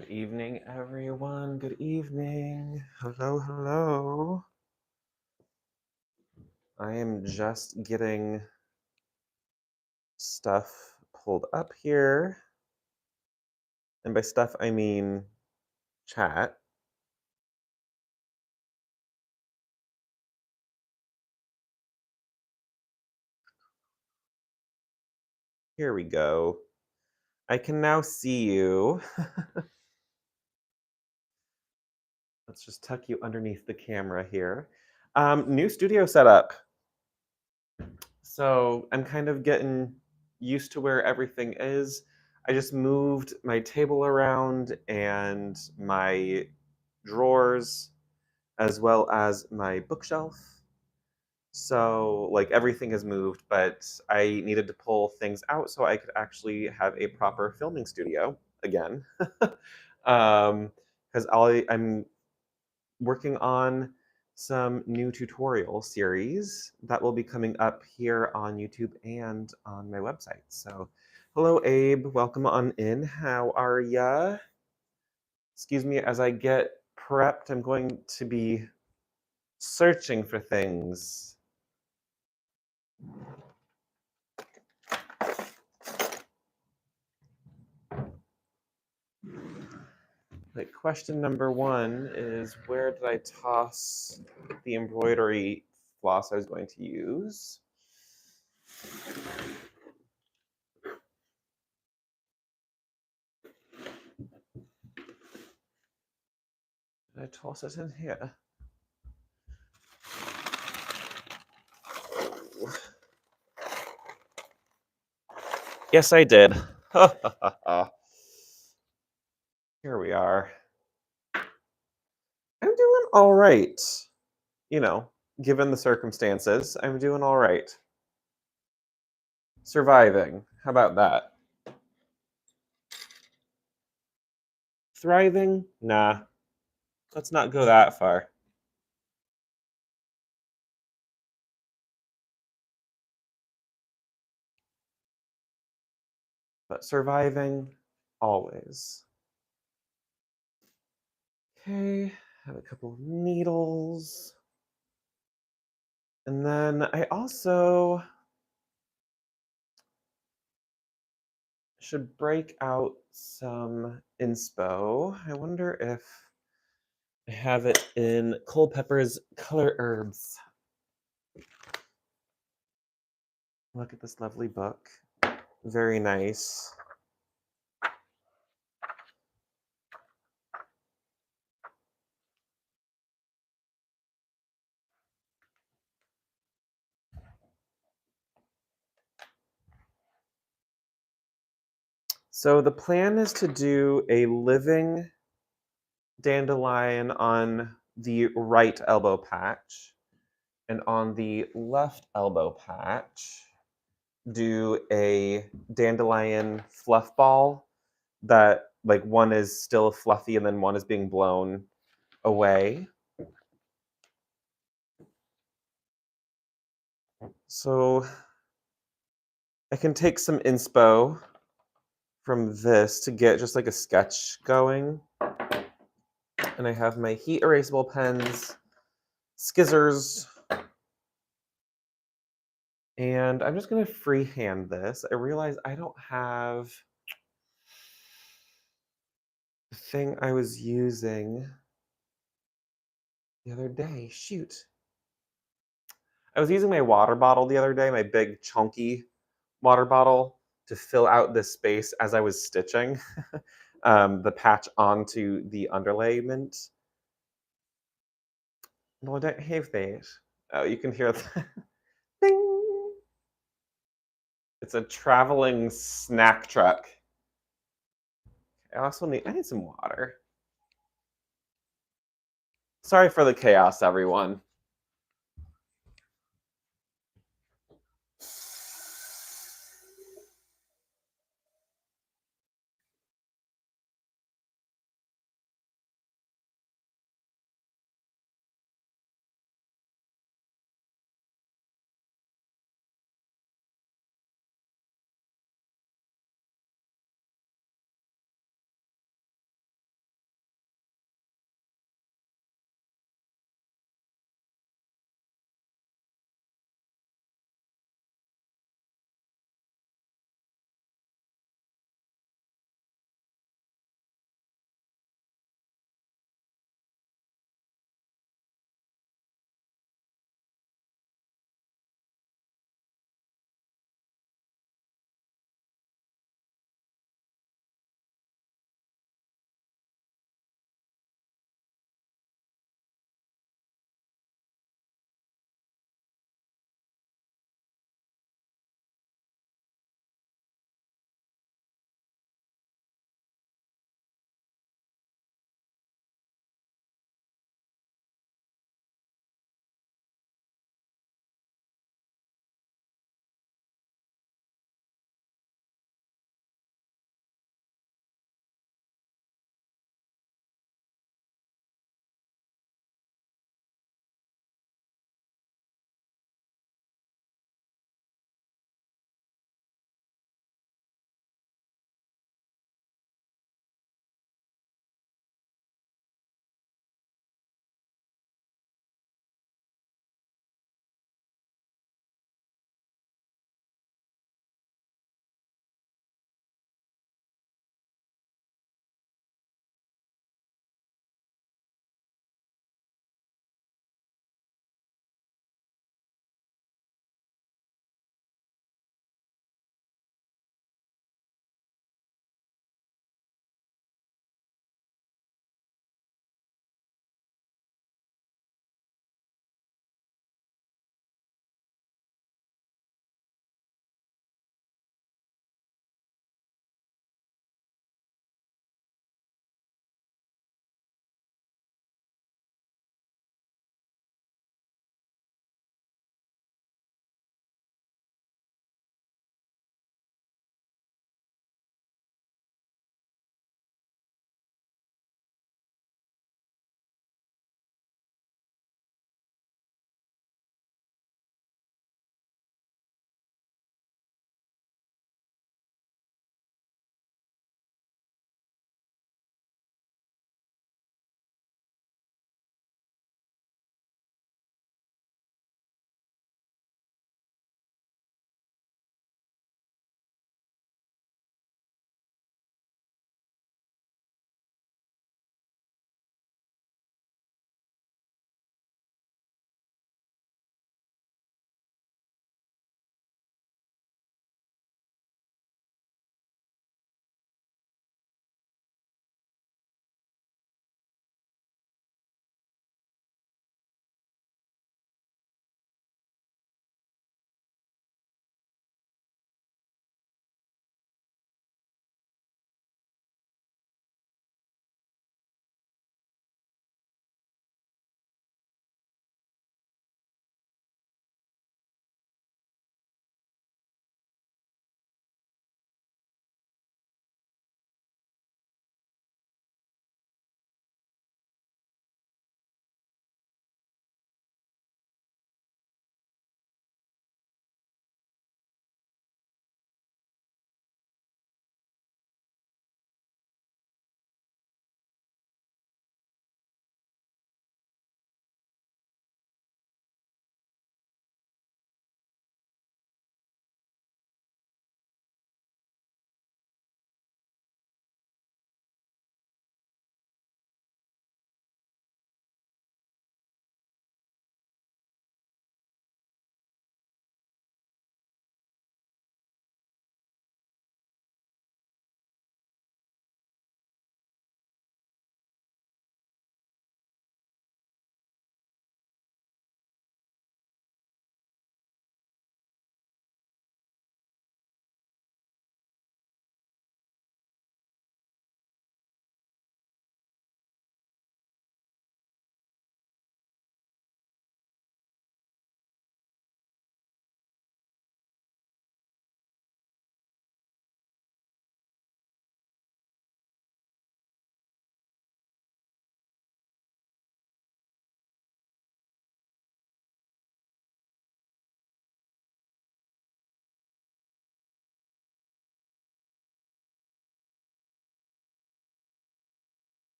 Good evening, everyone. Good evening. Hello, hello. I am just getting stuff pulled up here. And by stuff, I mean chat. Here we go. I can now see you. Let's just tuck you underneath the camera here. New studio setup. So I'm kind of getting used to where everything is. I just moved my table around and my drawers as well as my bookshelf. So, like, everything has moved, but I needed to pull things out so I could actually have a proper filming studio again. Because I'm working on some new tutorial series that will be coming up here on YouTube and on my website. So, hello, Abe. Welcome on in. How are ya? Excuse me as I get prepped. I'm going to be searching for things. Like, question number one is, where did I toss the embroidery floss I was going to use? Did I toss it in here? Yes, I did. Here we are. I'm doing all right. You know, given the circumstances, I'm doing all right. Surviving. How about that? Thriving? Nah. Let's not go that far. But surviving, always. Okay, have a couple of needles. And then I also should break out some inspo. I wonder if I have it in Culpepper's Color Herbs. Look at this lovely book. Very nice. So the plan is to do a living dandelion on the right elbow patch, and on the left elbow patch, do a dandelion fluff ball that, like, one is still fluffy and then one is being blown away. So I can take some inspo from this to get just like a sketch going. And I have my heat erasable pens, skizzers, and I'm just going to freehand this. I realize I don't have the thing I was using the other day. Shoot. I was using my water bottle the other day, my big chunky water bottle, to fill out this space as I was stitching the patch onto the underlayment. No, I don't have that. Oh, you can hear that. Ding! It's a traveling snack truck. I need some water. Sorry for the chaos, everyone.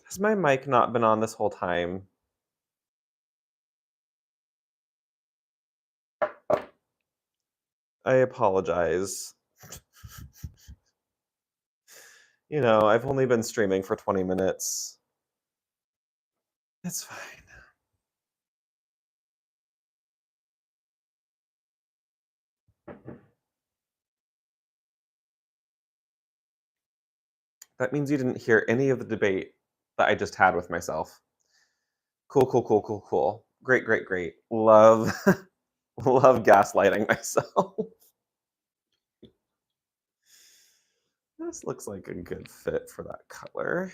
Has my mic not been on this whole time? I apologize. You know, I've only been streaming for 20 minutes. It's fine. That means you didn't hear any of the debate that I just had with myself. Cool, cool, cool, cool, cool. Great, great, great. Love, love gaslighting myself. This looks like a good fit for that color.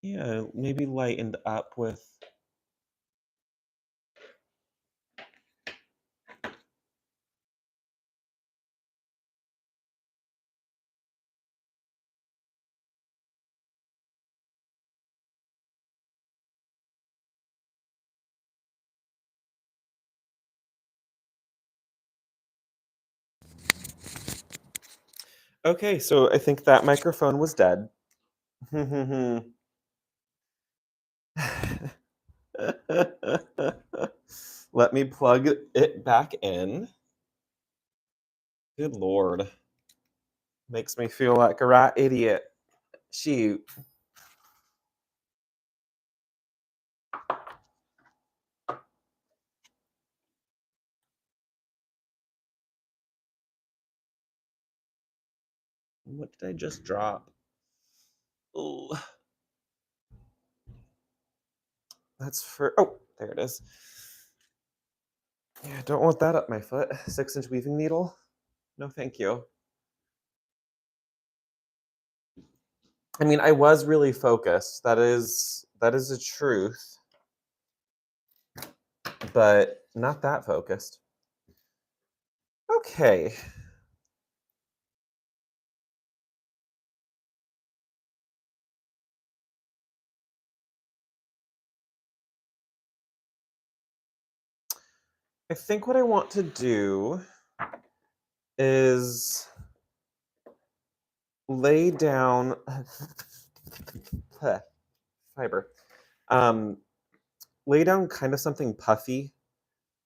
Yeah, maybe lightened up with. Okay, so I think that microphone was dead. Let me plug it back in. Good lord. Makes me feel like a right idiot. Shoot. What did I just drop? Oh, that's for. Oh, there it is. Yeah, don't want that up my foot. 6-inch weaving needle? No, thank you. I mean, I was really focused. That is a truth, but not that focused. Okay. I think what I want to do is lay down fiber. Um, lay down kind of something puffy,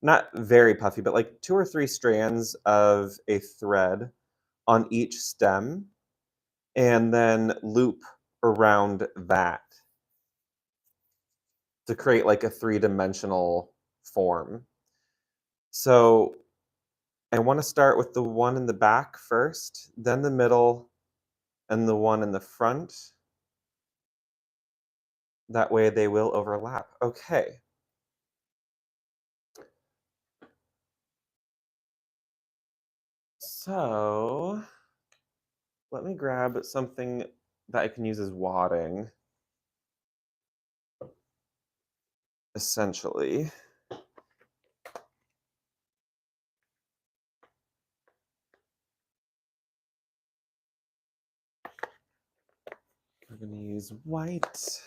not very puffy, but like 2 or 3 strands of a thread on each stem, and then loop around that to create like a 3-dimensional form. So I want to start with the one in the back first, then the middle, and the one in the front. That way they will overlap. Okay. So let me grab something that I can use as wadding, essentially. We're going to use white.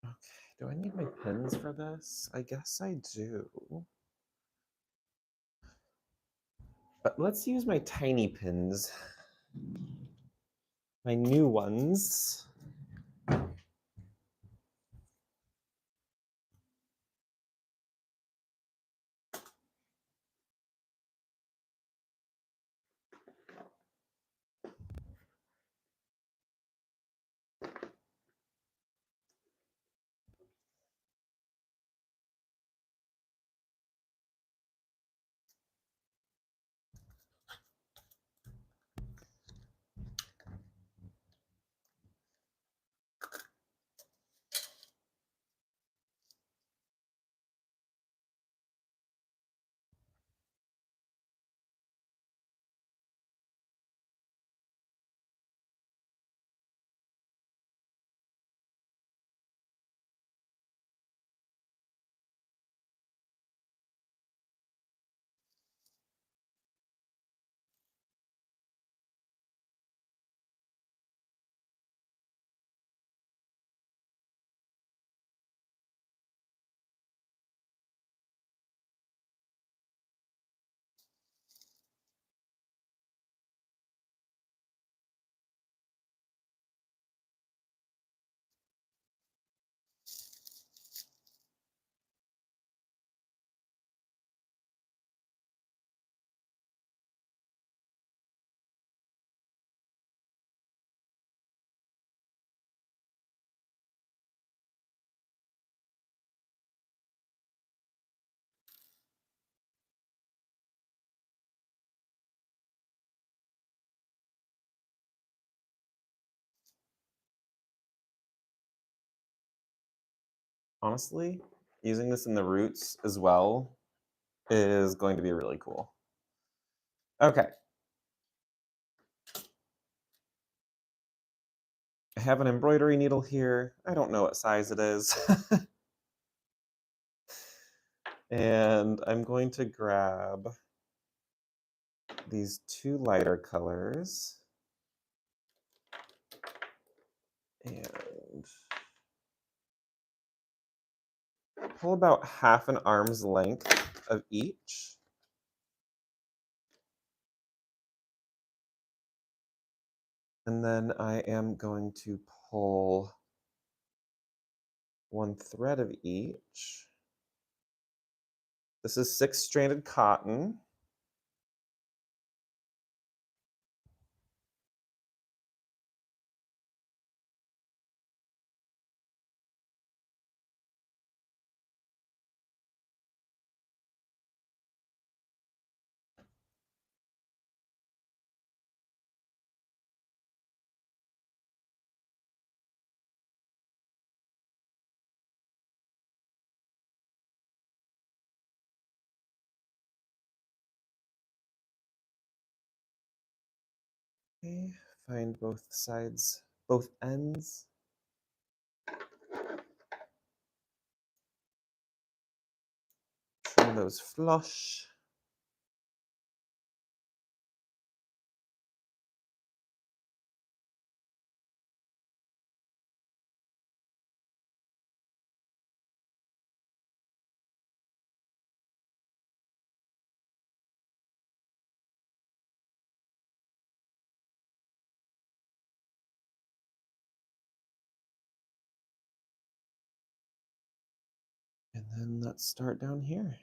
Okay, do I need my pins for this? I guess I do. But let's use my tiny pins. my new ones. Honestly, using this in the roots as well is going to be really cool. Okay. I have an embroidery needle here. I don't know what size it is. And I'm going to grab these two lighter colors and pull about half an arm's length of each. And then I am going to pull one thread of each. This is 6-stranded cotton. Okay, find both sides, both ends. Trim those flush. And then let's start down here.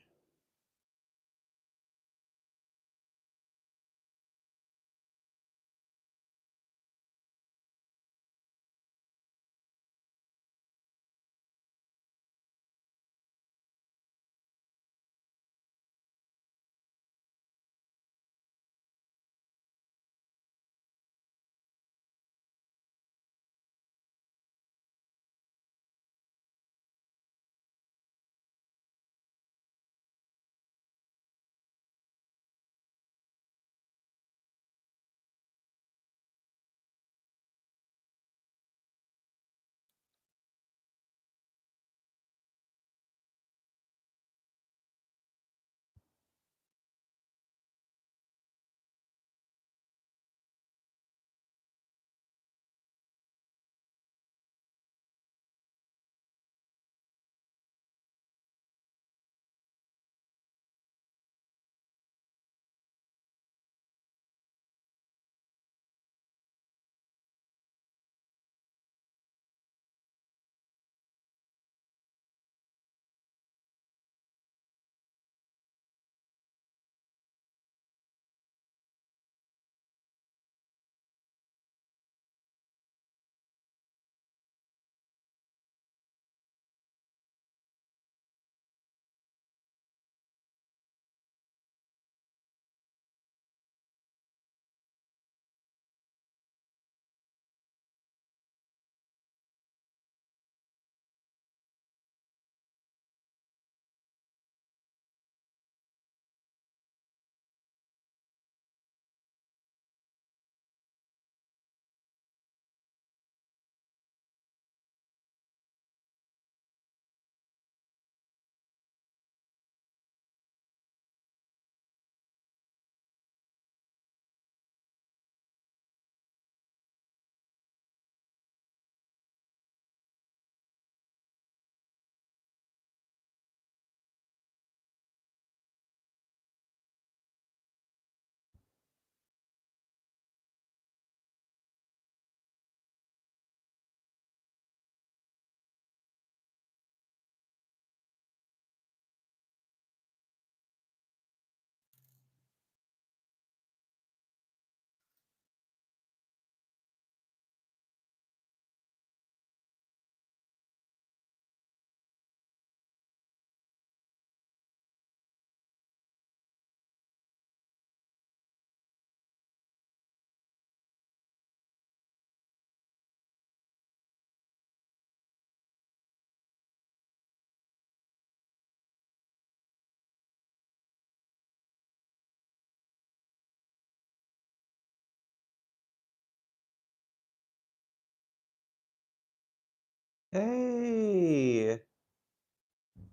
Hey,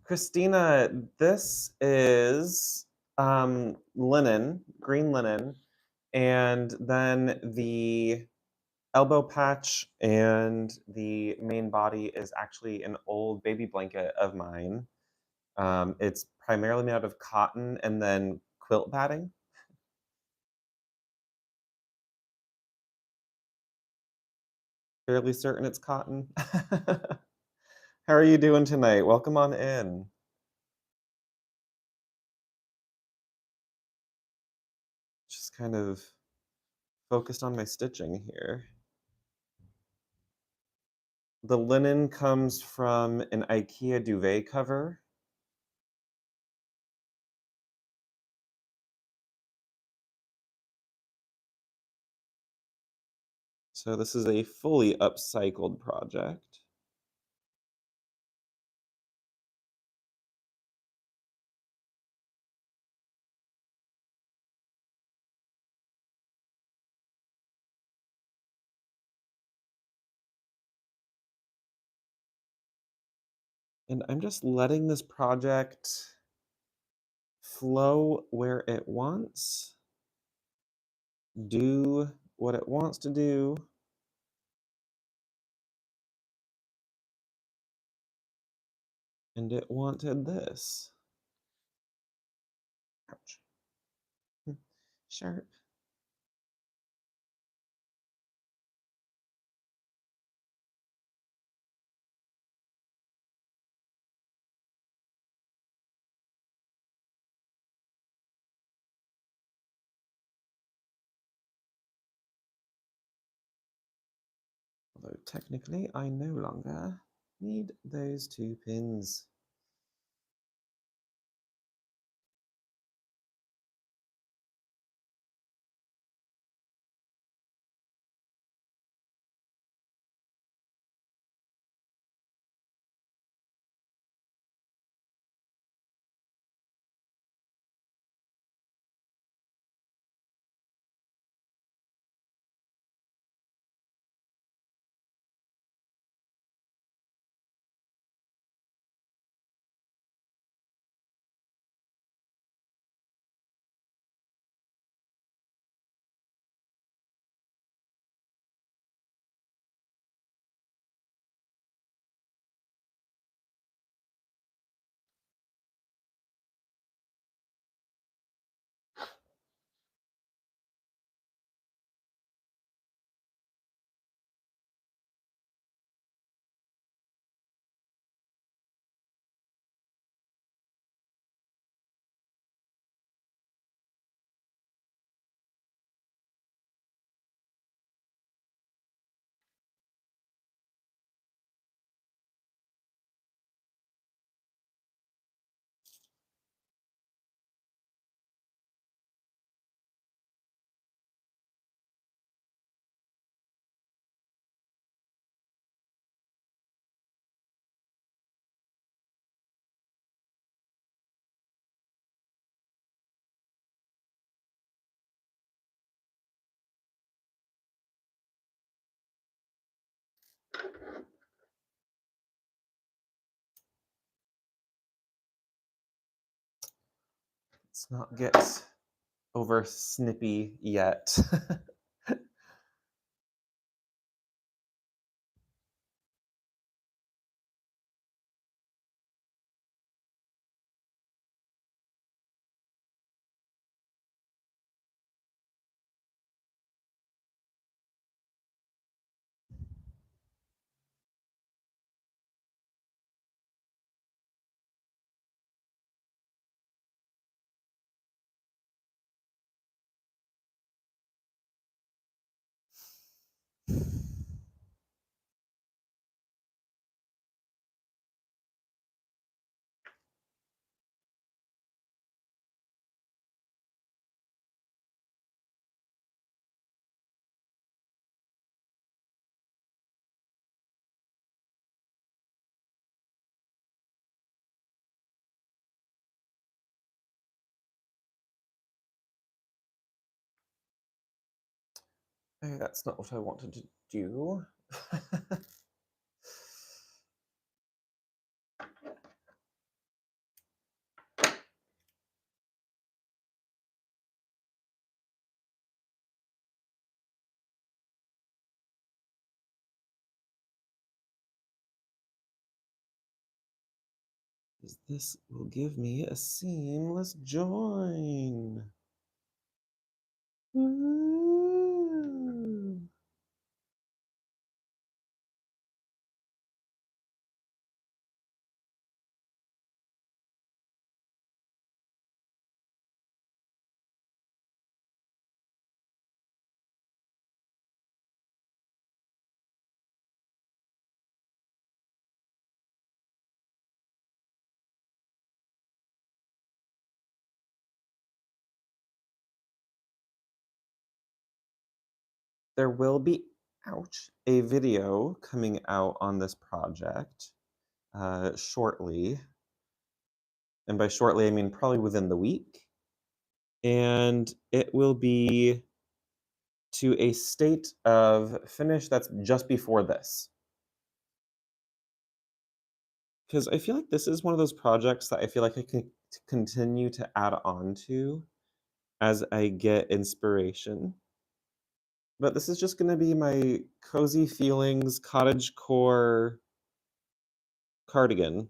Christina, this is linen, green linen, and then the elbow patch and the main body is actually an old baby blanket of mine. It's primarily made out of cotton and then quilt batting. Fairly certain it's cotton. How are you doing tonight? Welcome on in. Just kind of focused on my stitching here. The linen comes from an IKEA duvet cover. So this is a fully upcycled project. And I'm just letting this project flow where it wants, do what it wants to do. And it wanted this. Ouch. Sharp. Although technically I no longer need those two pins. Let's not get over snippy yet. Oh, that's not what I wanted to do. 'cause this will give me a seamless join. Woo! There will be, ouch, a video coming out on this project shortly. And by shortly, I mean probably within the week. And it will be to a state of finish that's just before this. Because I feel like this is one of those projects that I feel like I can continue to add on to as I get inspiration. But this is just going to be my cozy feelings cottage core cardigan.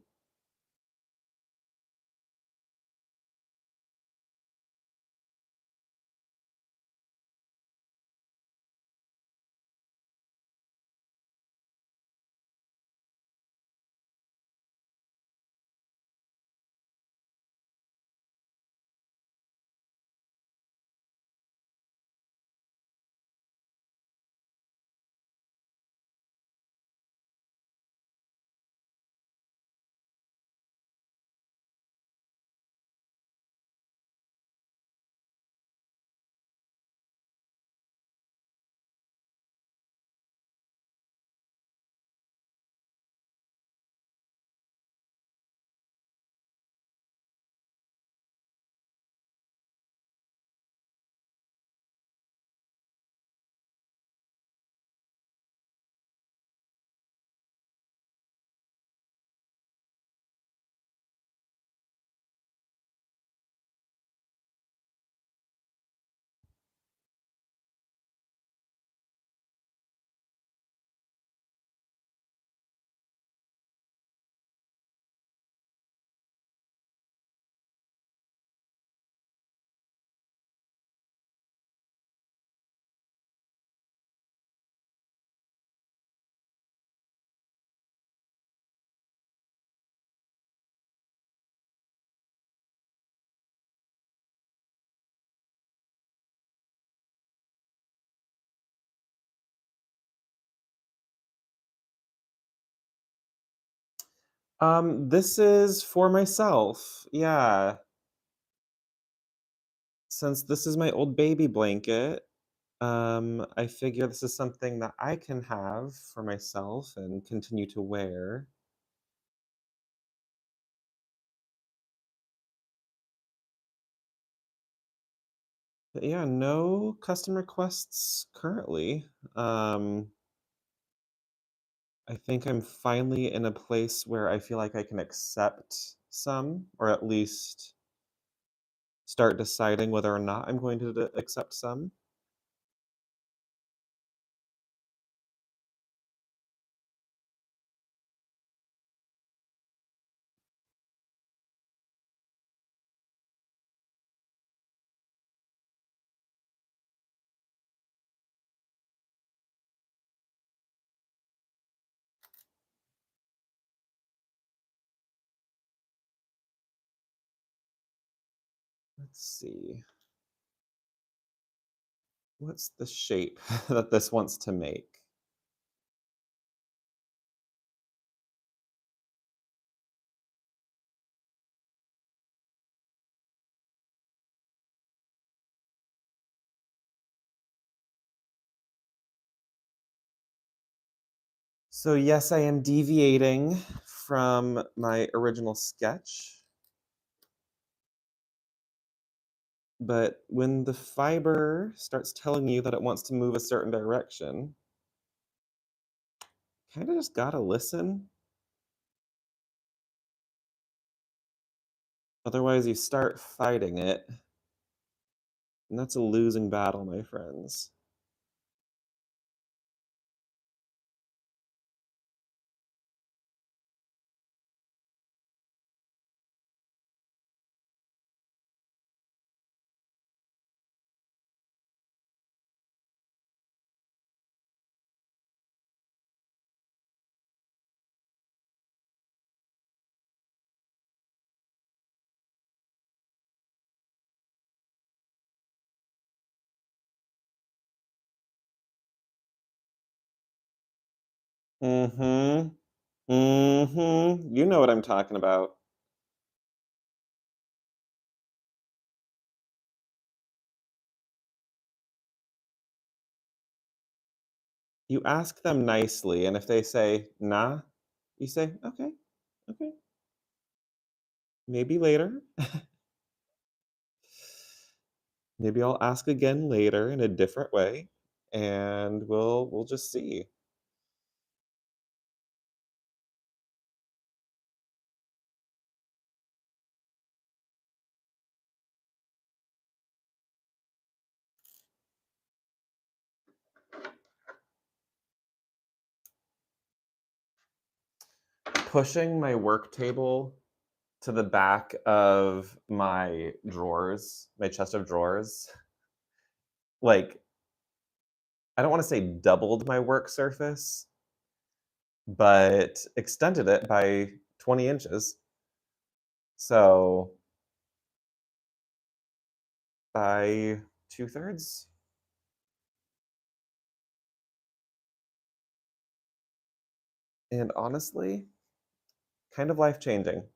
This is for myself. Yeah. Since this is my old baby blanket, I figure this is something that I can have for myself and continue to wear. But yeah, no custom requests currently. I think I'm finally in a place where I feel like I can accept some, or at least start deciding whether or not I'm going to accept some. Let's see. What's the shape that this wants to make? So yes, I am deviating from my original sketch, but when the fiber starts telling you that it wants to move a certain direction, kind of just gotta listen. Otherwise, you start fighting it, and that's a losing battle, my friends. Mhm. Mhm. You know what I'm talking about. You ask them nicely, and if they say, "Nah," you say, "Okay, okay, maybe later." Maybe I'll ask again later in a different way, and we'll just see. Pushing my work table to the back of my drawers, my chest of drawers, like, I don't wanna say doubled my work surface, but extended it by 20 inches. So, by 2/3, and honestly, kind of life-changing.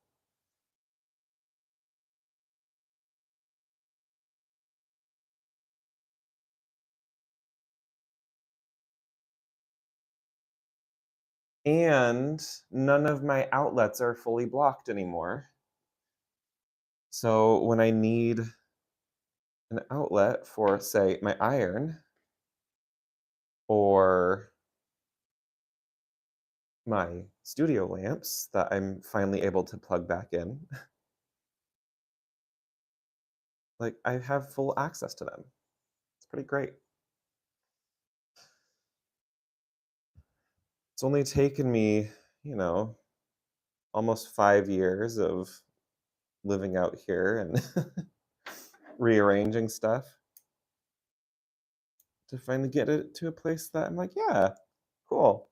And none of my outlets are fully blocked anymore. So, when I need an outlet for, say, my iron or my studio lamps that I'm finally able to plug back in, like, I have full access to them. It's pretty great. It's only taken me, you know, almost 5 years of living out here and rearranging stuff to finally get it to a place that I'm like, "Yeah, cool."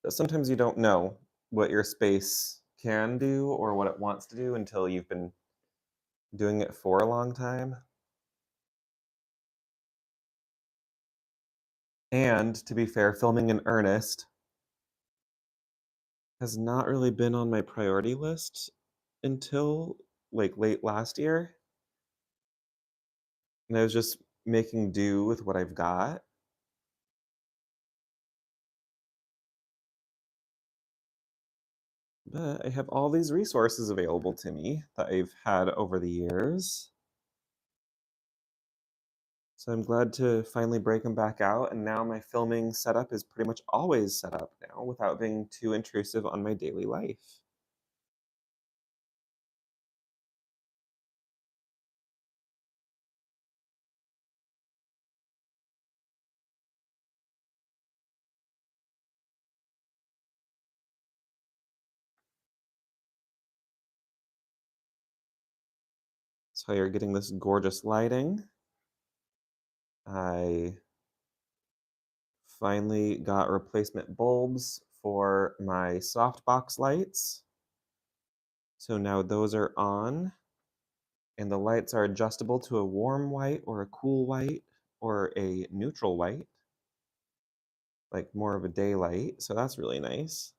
But sometimes you don't know what your space can do or what it wants to do until you've been doing it for a long time. And to be fair, filming in earnest has not really been on my priority list until, like, late last year, and I was just making do with what I've got, but I have all these resources available to me that I've had over the years, so I'm glad to finally break them back out, and now my filming setup is pretty much always set up now without being too intrusive on my daily life. So you're getting this gorgeous lighting. I finally got replacement bulbs for my softbox lights. So now those are on, and the lights are adjustable to a warm white or a cool white or a neutral white, like more of a daylight. So that's really nice.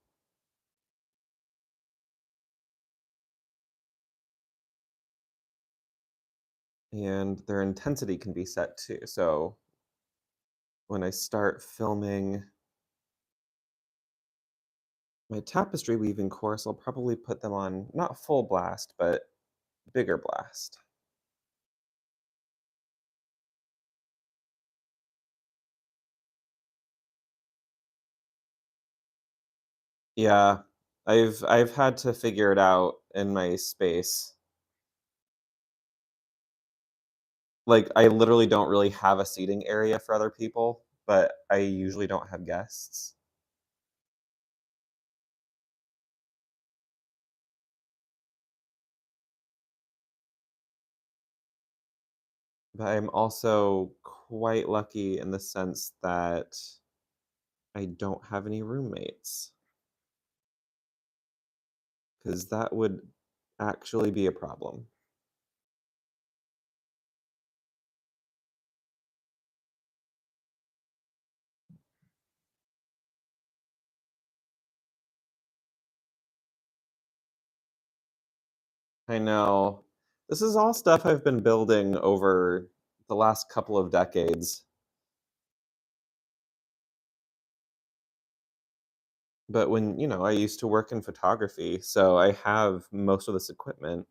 And their intensity can be set too. So when I start filming my tapestry weaving course, I'll probably put them on not full blast, but bigger blast. Yeah, I've had to figure it out in my space. Like, I literally don't really have a seating area for other people, but I usually don't have guests. But I'm also quite lucky in the sense that I don't have any roommates, because that would actually be a problem. I know. This is all stuff I've been building over the last couple of decades. But when, I used to work in photography, so I have most of this equipment.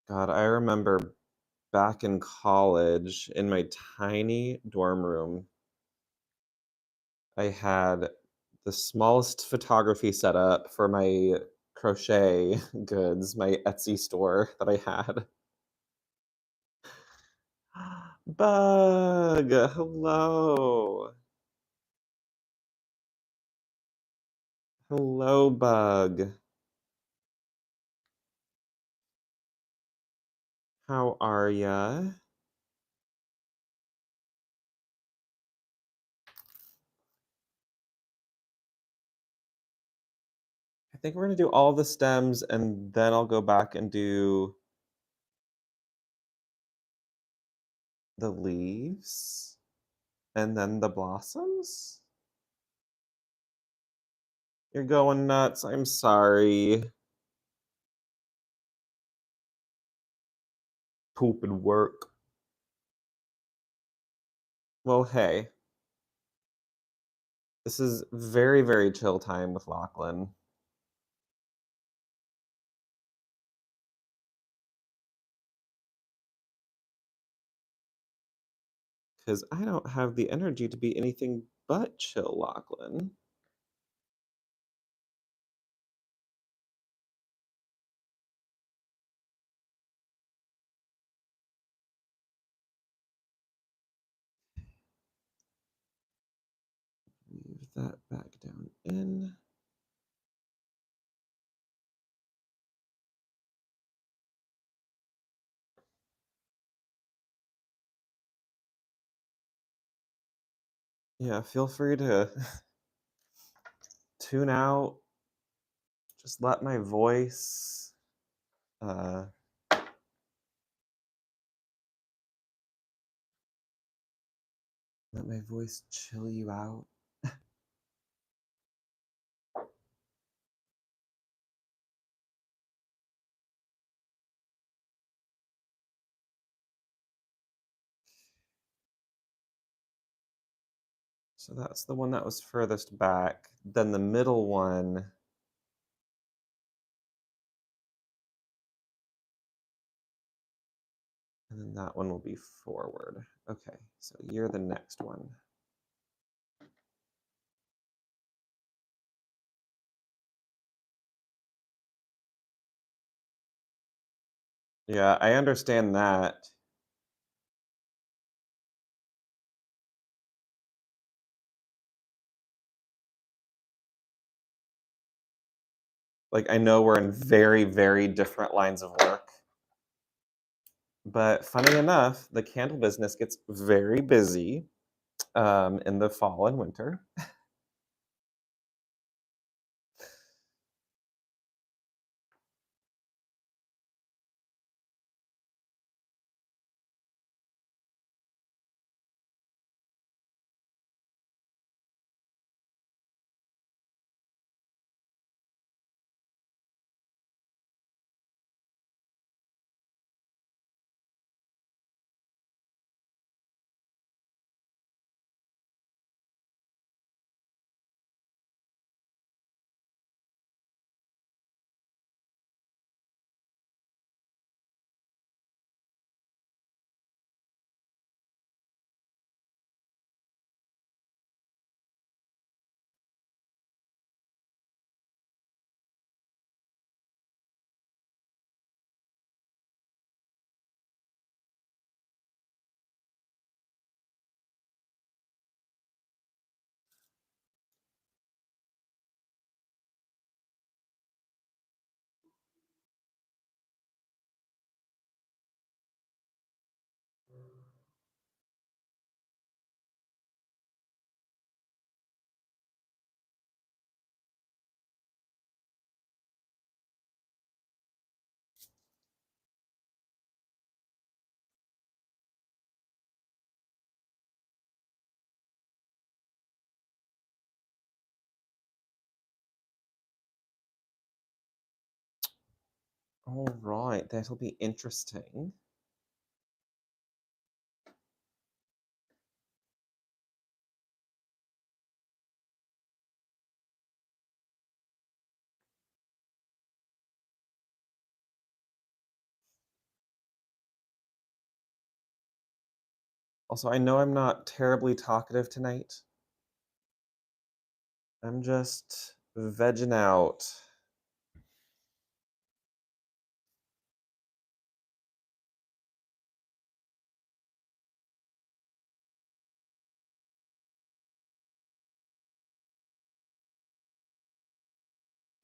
God, I remember back in college in my tiny dorm room, I had the smallest photography setup for my crochet goods, my Etsy store that I had. Bug, hello. Hello, Bug. How are ya? I think we're gonna do all the stems and then I'll go back and do the leaves and then the blossoms. You're going nuts. I'm sorry. Poop and work. Well, hey, this is very, very chill time with Lachlan because I don't have the energy to be anything but chill, Lachlan. Move that back down in. Yeah, feel free to tune out. Just uh, let my voice chill you out. So that's the one that was furthest back. Then the middle one, and then that one will be forward. Okay, so you're the next one. Yeah, I understand that. Like, I know we're in very, very different lines of work. But funny enough, the candle business gets very busy in the fall and winter. All right, that'll be interesting. Also, I know I'm not terribly talkative tonight. I'm just vegging out.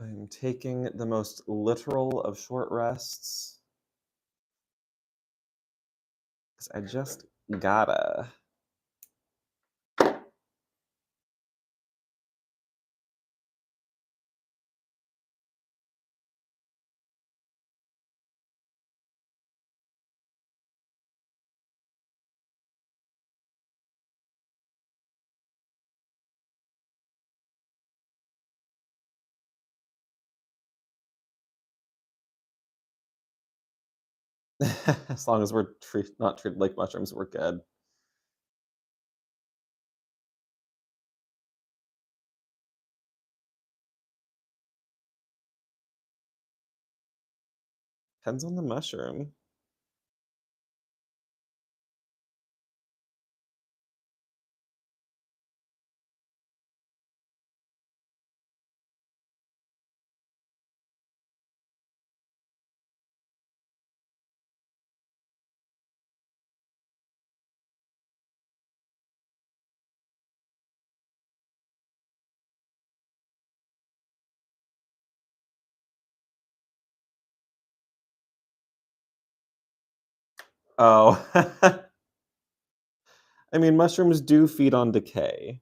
I'm taking the most literal of short rests because I just gotta. As long as we're not treated like mushrooms, we're good. Depends on the mushroom. Oh, I mean, mushrooms do feed on decay,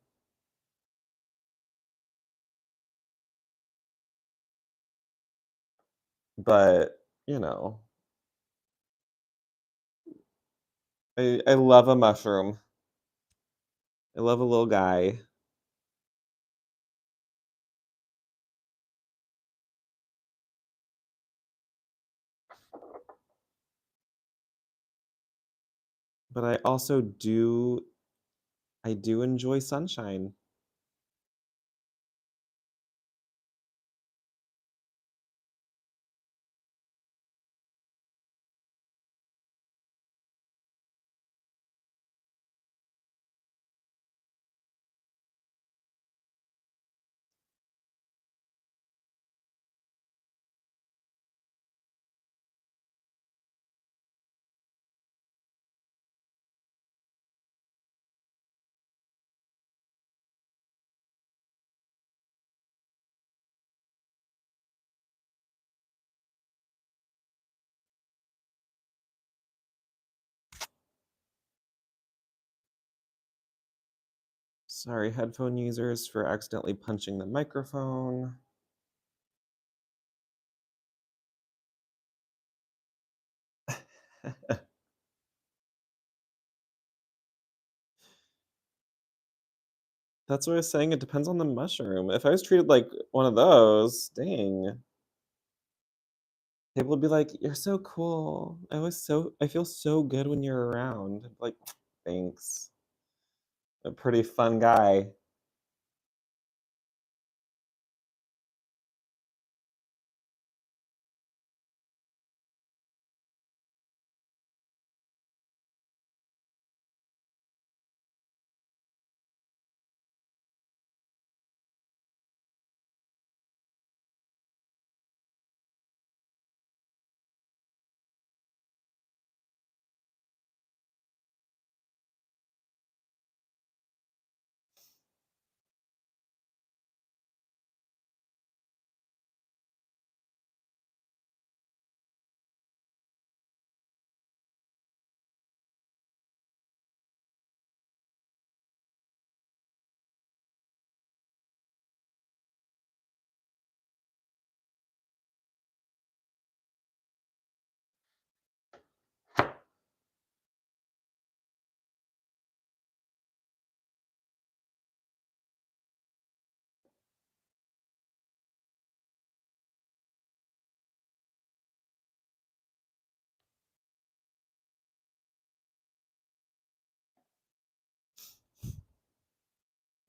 but you know, I love a mushroom. I love a little guy. But I do enjoy sunshine. Sorry, headphone users, for accidentally punching the microphone. That's what I was saying. It depends on the mushroom. If I was treated like one of those, dang, people would be like, "You're so cool. I feel so good when you're around." Like, thanks. A pretty fun guy.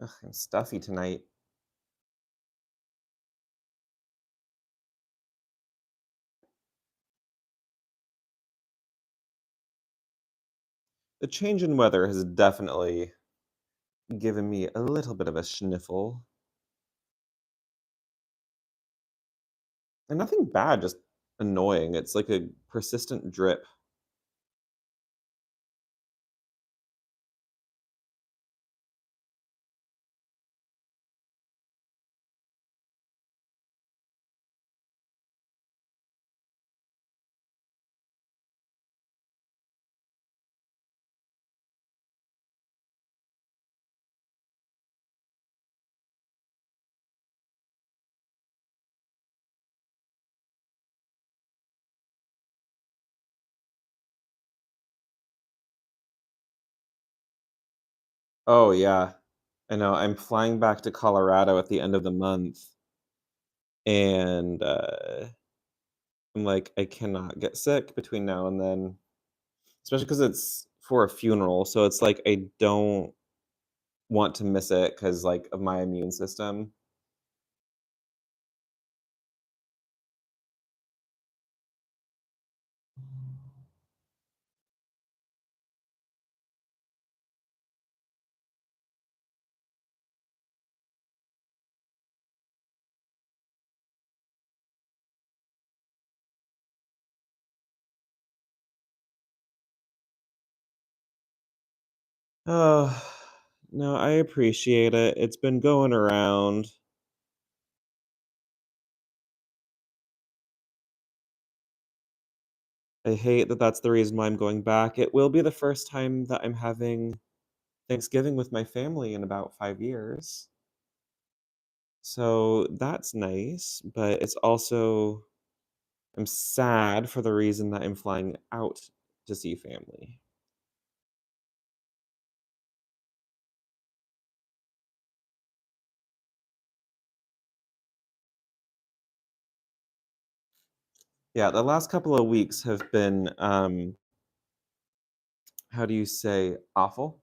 Ugh, I'm stuffy tonight. The change in weather has definitely given me a little bit of a sniffle. And nothing bad, just annoying. It's like a persistent drip. Oh, yeah. I know. I'm flying back to Colorado at the end of the month, and I'm like, I cannot get sick between now and then, especially because it's for a funeral. So it's like I don't want to miss it because like of my immune system. Oh, no, I appreciate it. It's been going around. I hate that that's the reason why I'm going back. It will be the first time that I'm having Thanksgiving with my family in about 5 years. So that's nice, but it's also I'm sad for the reason that I'm flying out to see family. Yeah, the last couple of weeks have been, how do you say, awful?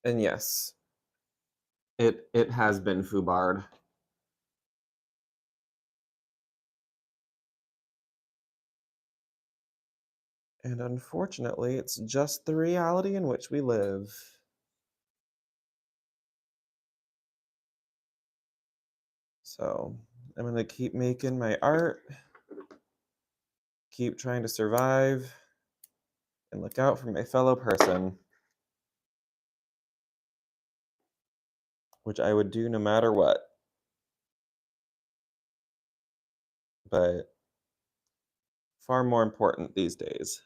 And yes, it has been foobarred. And unfortunately, it's just the reality in which we live. So I'm gonna keep making my art, keep trying to survive, and look out for my fellow person, which I would do no matter what. But far more important these days.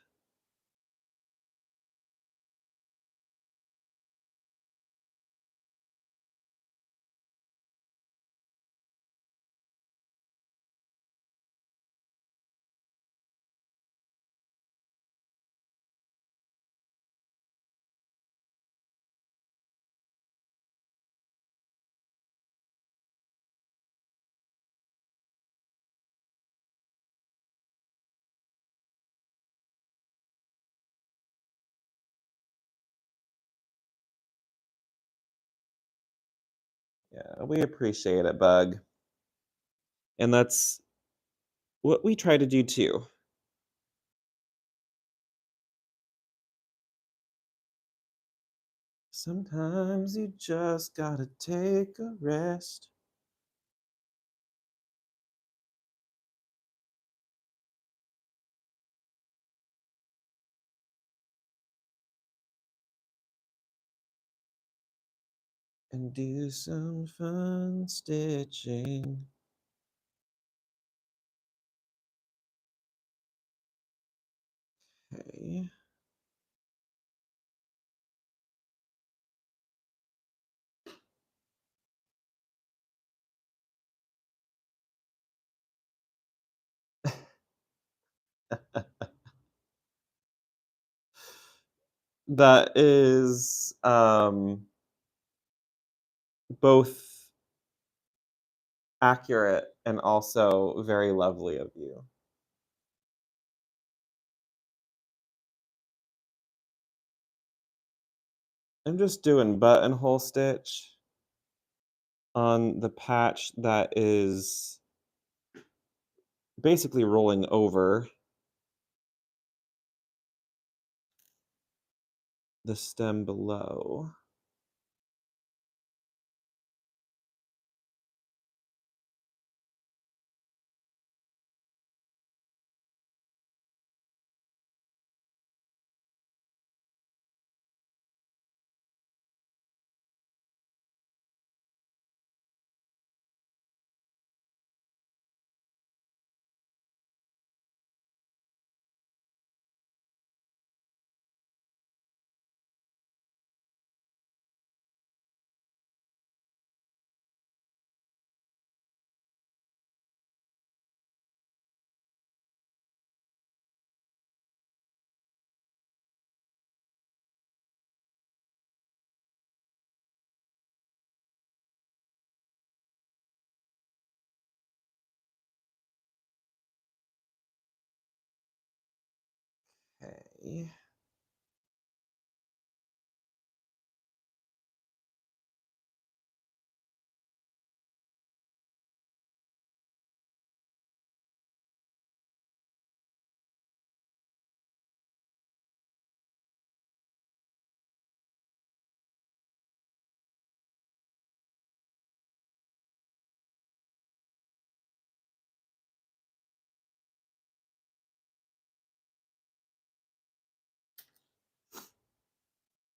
Yeah, we appreciate it, Bug. And that's what we try to do too. Sometimes you just gotta take a rest. and do some fun stitching. Okay. That is both accurate and also very lovely of you. I'm just doing buttonhole stitch on the patch that is basically rolling over the stem below. Okay.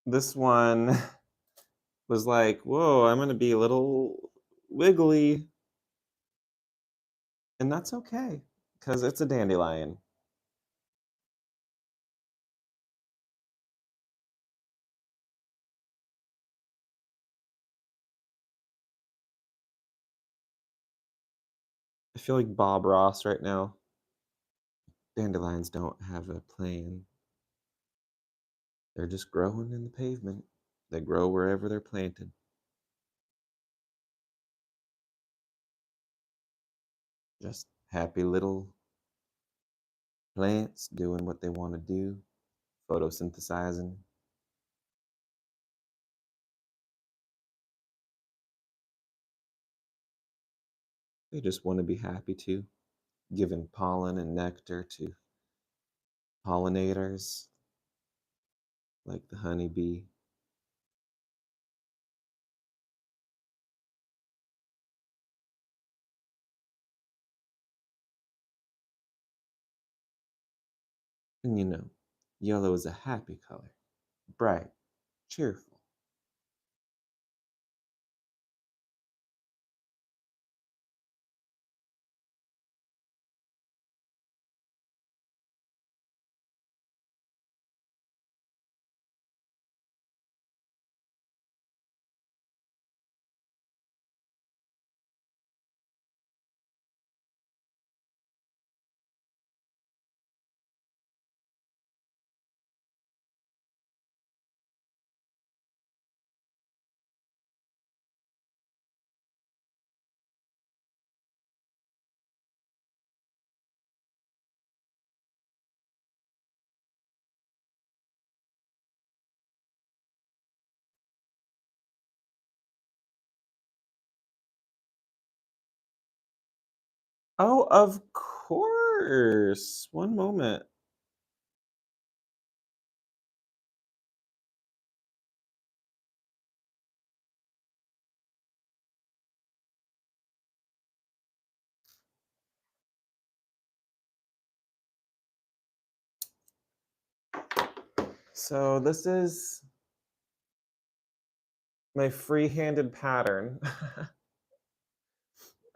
This one was like, whoa, I'm going to be a little wiggly. And that's okay because it's a dandelion. I feel like Bob Ross right now. Dandelions don't have a plan. They're just growing in the pavement. They grow wherever they're planted. Just happy little plants doing what they want to do, photosynthesizing. They just want to be happy too, giving pollen and nectar to pollinators like the honeybee. And yellow is a happy color, bright, cheerful. Oh, of course. One moment. So this is my free-handed pattern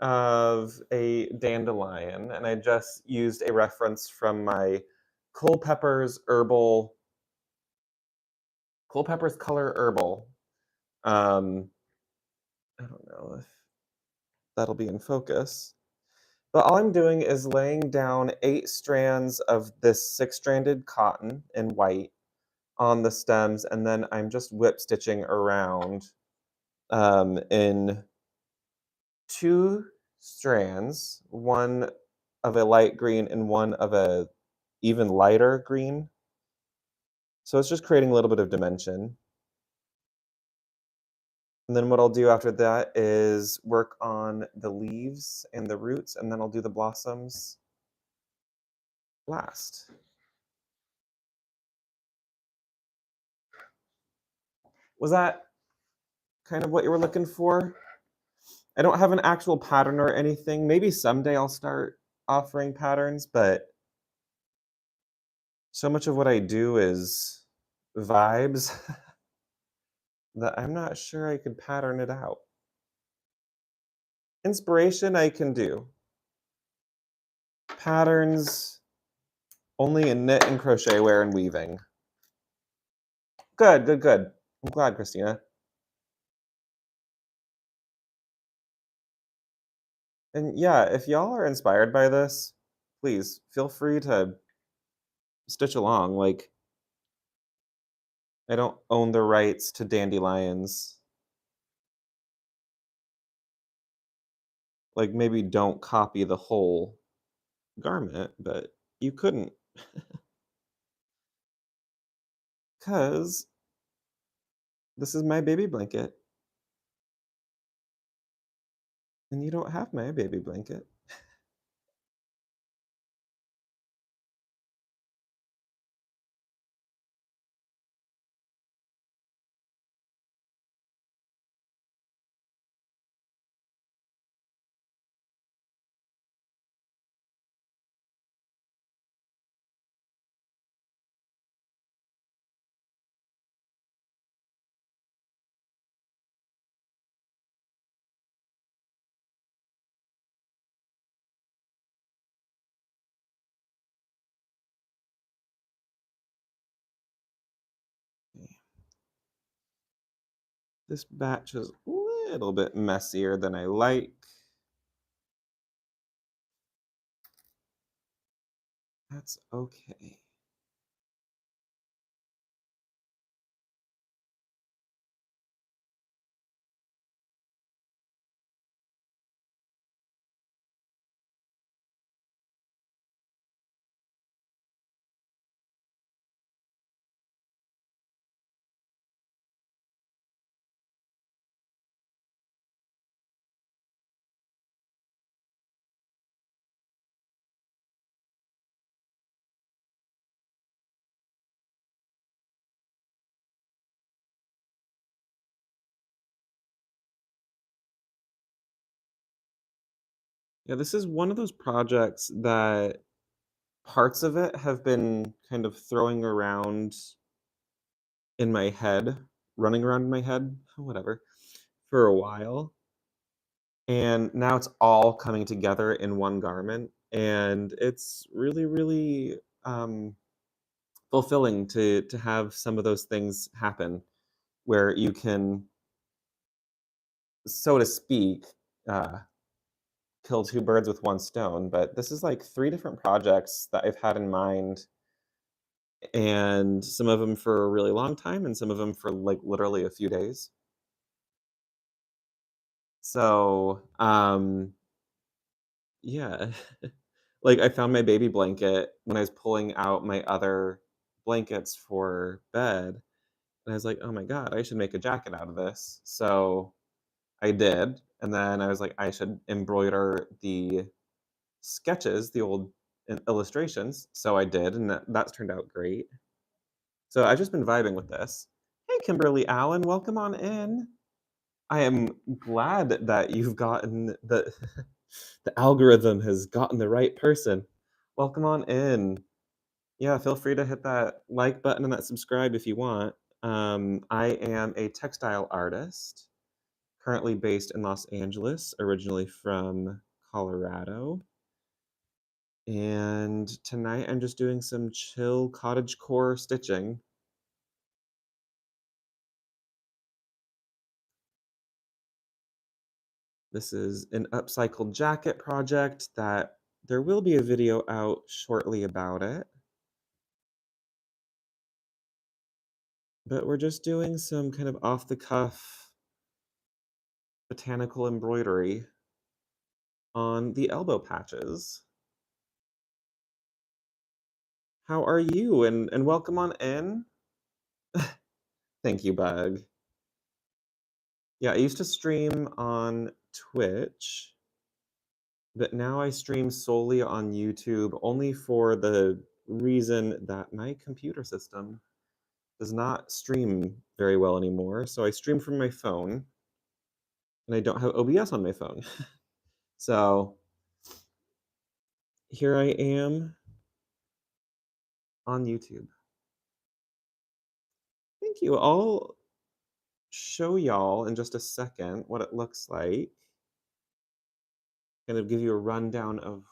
of a dandelion, and I just used a reference from my Culpeper's Color Herbal. I don't know if that'll be in focus. But all I'm doing is laying down 8 strands of this 6-stranded cotton in white on the stems, and then I'm just whip stitching around in 2 strands, one of a light green and one of a even lighter green. So it's just creating a little bit of dimension. And then what I'll do after that is work on the leaves and the roots, and then I'll do the blossoms last. Was that kind of what you were looking for? I don't have an actual pattern or anything. Maybe someday I'll start offering patterns, but so much of what I do is vibes that I'm not sure I could pattern it out. Inspiration I can do. Patterns only in knit and crochet wear and weaving. Good, good, good. I'm glad, Christina. And yeah, if y'all are inspired by this, please feel free to stitch along. Like, I don't own the rights to dandelions. Like, maybe don't copy the whole garment, but you couldn't, because this is my baby blanket, and you don't have my baby blanket. This batch is a little bit messier than I like. That's okay. Yeah, this is one of those projects that parts of it have been kind of throwing around in my head, running around in my head, whatever, for a while. And now it's all coming together in one garment. And it's really, really fulfilling to have some of those things happen where you can, so to speak, uh, kill two birds with one stone. But this is like 3 different projects that I've had in mind, and some of them for a really long time and some of them for like literally a few days. So, yeah. Like, I found my baby blanket when I was pulling out my other blankets for bed, and I was like, "Oh my god, I should make a jacket out of this." So, I did, and then I was like, "I should embroider the sketches, the old illustrations." So I did, and that's turned out great. So I've just been vibing with this. Hey, Kimberly Allen, welcome on in. I am glad that you've gotten the the algorithm has gotten the right person. Welcome on in. Yeah, feel free to hit that like button and that subscribe if you want. I am a textile artist, currently based in Los Angeles, originally from Colorado. And tonight I'm just doing some chill cottage core stitching. This is an upcycled jacket project that there will be a video out shortly about it. But we're just doing some kind of off the cuff botanical embroidery on the elbow patches. How are you? And welcome on in. Thank you, Bug. Yeah, I used to stream on Twitch, but now I stream solely on YouTube only for the reason that my computer system does not stream very well anymore. So I stream from my phone, and I don't have OBS on my phone. So here I am on YouTube. Thank you. I'll show y'all in just a second what it looks like. Kind of give you a rundown of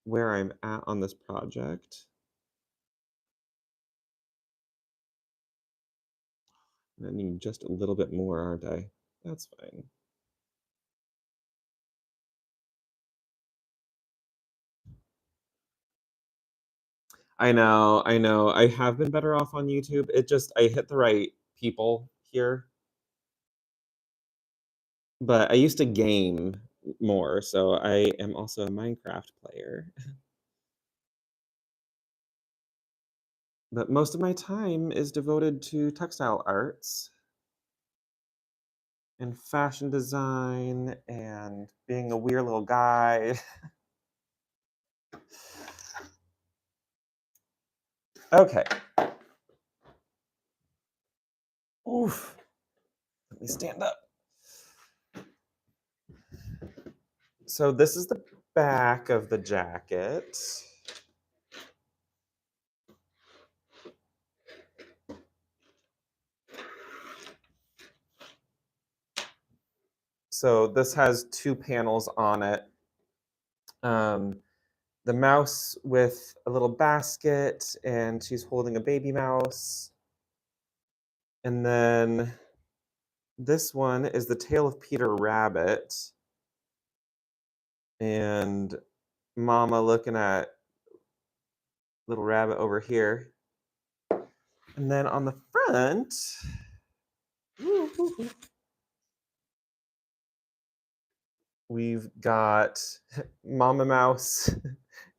where I'm at on this project. I need just a little bit more, aren't I? That's fine. I know, I know. I have been better off on YouTube. It just, I hit the right people here. But I used to game more, so I am also a Minecraft player. But most of my time is devoted to textile arts and fashion design and being a weird little guy. Okay. Oof. Let me stand up. So this is the back of the jacket. So this has two panels on it. The mouse with a little basket, and she's holding a baby mouse. And then this one is the tail of Peter Rabbit. And Mama looking at little rabbit over here. And then on the front, we've got Mama Mouse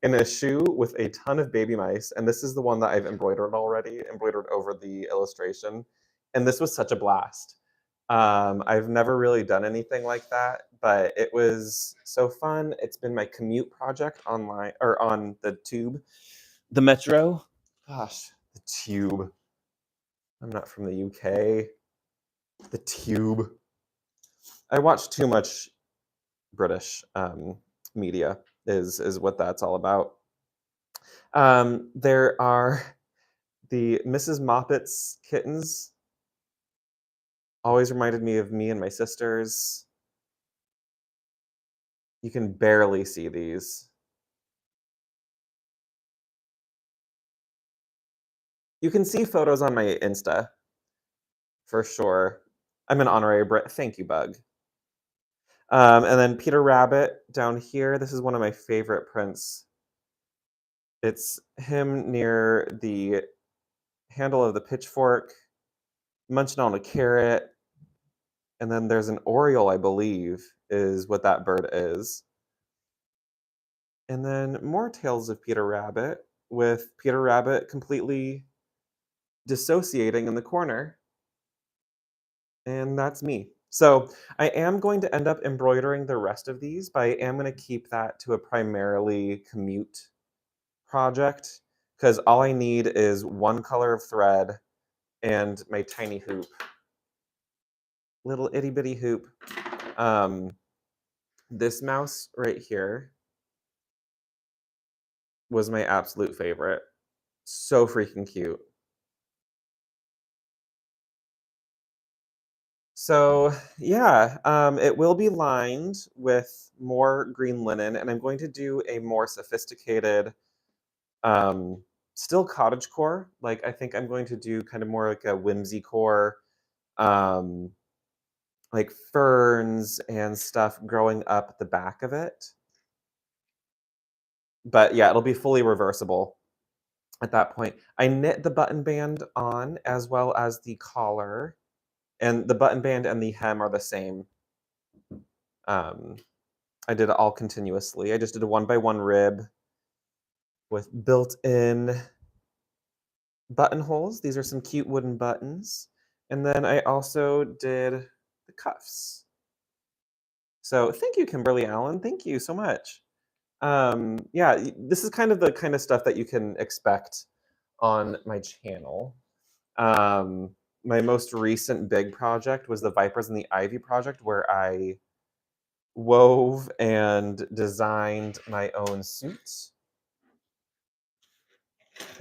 in a shoe with a ton of baby mice. And this is the one that I've embroidered already, embroidered over the illustration. And this was such a blast. I've never really done anything like that, but it was so fun. It's been my commute project online or on the tube, the metro. Gosh, the tube. I'm not from the UK. The tube. I watch too much British media. Is what that's all about. There are the Mrs. Moppet's kittens. Always reminded me of me and my sisters. You can barely see these. You can see photos on my Insta, for sure. I'm an honorary Brit. Thank you, Bug. And then Peter Rabbit down here. This is one of my favorite prints. It's him near the handle of the pitchfork, munching on a carrot. And then there's an oriole, I believe, is what that bird is. And then more tales of Peter Rabbit, with Peter Rabbit completely dissociating in the corner. And that's me. So I am going to end up embroidering the rest of these, but I am going to keep that to a primarily commute project because all I need is one color of thread and my tiny hoop. Little itty bitty hoop. This mouse right here was my absolute favorite. So freaking cute. So yeah, it will be lined with more green linen, and I'm going to do a more sophisticated, um, still cottage core. Like I think I'm going to do kind of more like a whimsy core, um, like ferns and stuff growing up the back of it. But yeah, it'll be fully reversible at that point. I knit the button band on as well as the collar, and the button band and the hem are the same. Um, I did it all continuously. I just did a 1 by 1 rib with built-in buttonholes. These are some cute wooden buttons. And then I also did the cuffs. So thank you, Kimberly Allen. Thank you so much. Yeah, this is kind of the kind of stuff that you can expect on my channel. Um, my most recent big project was the Vipers and the Ivy project, where I wove and designed my own suits.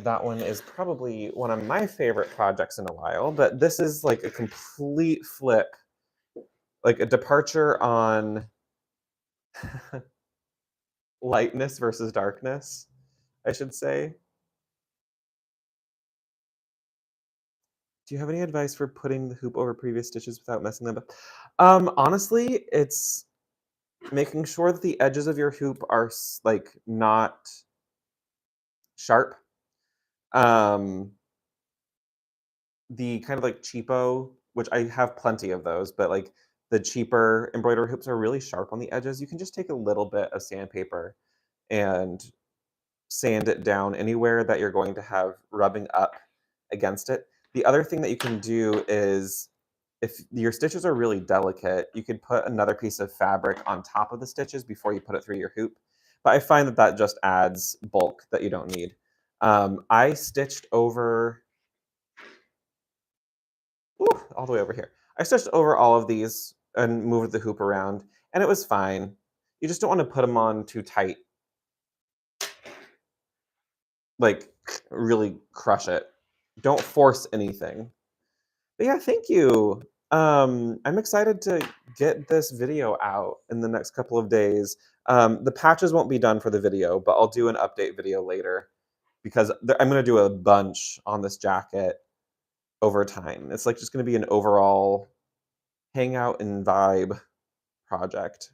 That one is probably one of my favorite projects in a while, but this is like a complete flip, like a departure on lightness versus darkness, I should say. Do you have any advice for putting the hoop over previous stitches without messing them up? Honestly, it's making sure that the edges of your hoop are like not sharp. Um, the kind of like cheapo, which I have plenty of those, but like the cheaper embroidery hoops are really sharp on the edges. You can just take a little bit of sandpaper and sand it down anywhere that you're going to have rubbing up against it. The other thing that you can do is, if your stitches are really delicate, you could put another piece of fabric on top of the stitches before you put it through your hoop. But I find that that just adds bulk that you don't need. I stitched over, all the way over here. I stitched over all of these and moved the hoop around, and it was fine. You just don't want to put them on too tight, like really crush it. Don't force anything. But yeah, thank you. I'm excited to get this video out in the next couple of days. The patches won't be done for the video, but I'll do an update video later because I'm going to do a bunch on this jacket over time. It's like just going to be an overall hangout and vibe project.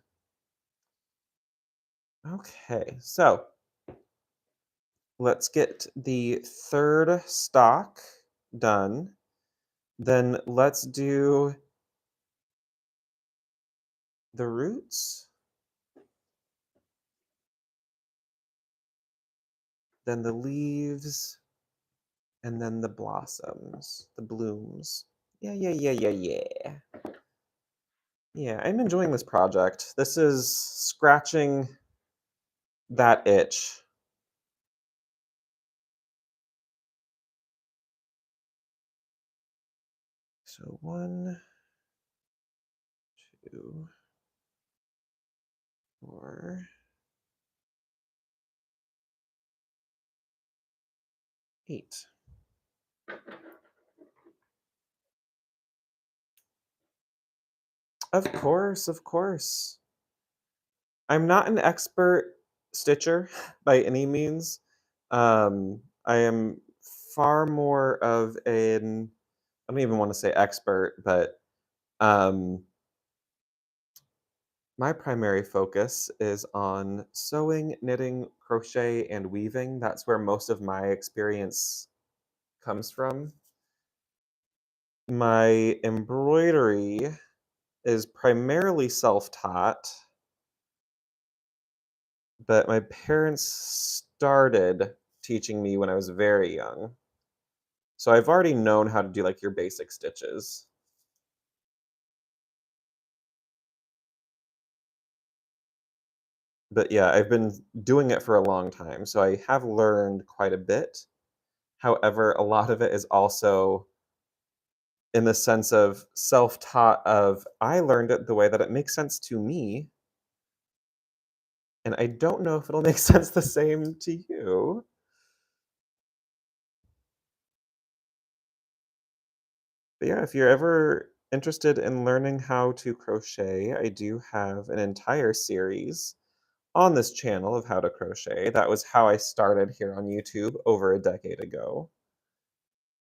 Okay, so let's get the third stock done. Then let's do the roots, then the leaves, and then the blossoms, the blooms. Yeah. Yeah, I'm enjoying this project. This is scratching that itch. So 1, 2, 4, 8. Of course, of course. I'm not an expert stitcher by any means. I am far more of an, I don't even want to say expert, but um, my primary focus is on sewing, knitting, crochet, and weaving. That's where most of my experience comes from. My embroidery is primarily self-taught, but my parents started teaching me when I was very young. So I've already known how to do like your basic stitches. But yeah, I've been doing it for a long time, so I have learned quite a bit. However, a lot of it is also in the sense of self-taught of I learned it the way that it makes sense to me, and I don't know if it'll make sense the same to you. But yeah, if you're ever interested in learning how to crochet, I do have an entire series on this channel of how to crochet. That was how I started here on YouTube over a decade ago,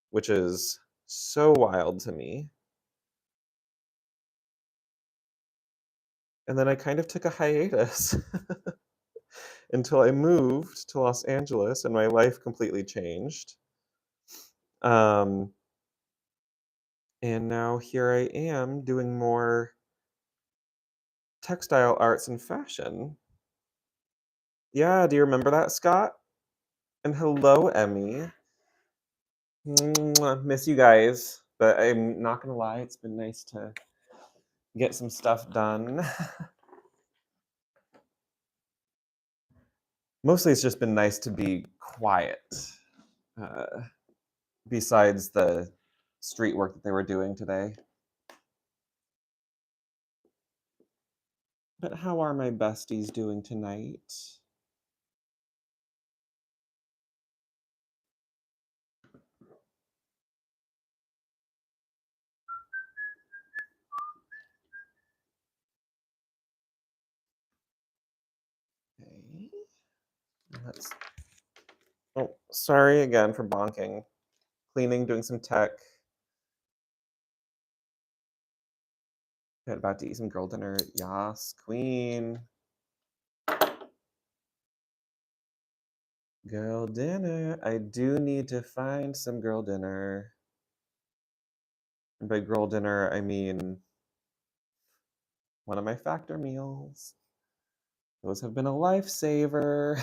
which is so wild to me. And then I kind of took a hiatus until I moved to Los Angeles and my life completely changed. Um, and now here I am doing more textile arts and fashion. Yeah, do you remember that, Scott? And hello, Emmy. Mwah, miss you guys, but I'm not gonna lie, it's been nice to get some stuff done. Mostly it's just been nice to be quiet, uh, besides the street work that they were doing today. But how are my besties doing tonight? Okay. Let's. Oh, sorry again for bonking. Cleaning, doing some tech. Got about to eat some girl dinner. Yas, queen. Girl dinner. I do need to find some girl dinner. And by girl dinner, I mean one of my factor meals. Those have been a lifesaver.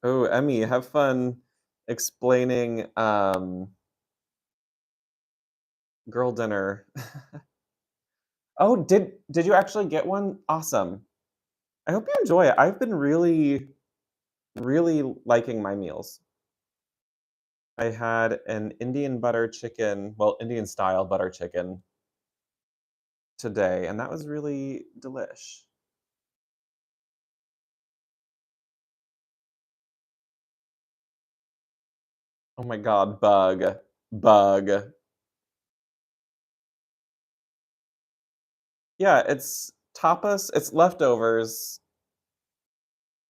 Oh, Emmy, have fun explaining girl dinner. Oh, did you actually get one? Awesome. I hope you enjoy it. I've been really liking my meals. I had an Indian butter chicken, well, Indian style butter chicken today, and that was really delish. Oh my god, bug. Bug. Yeah, it's tapas, it's leftovers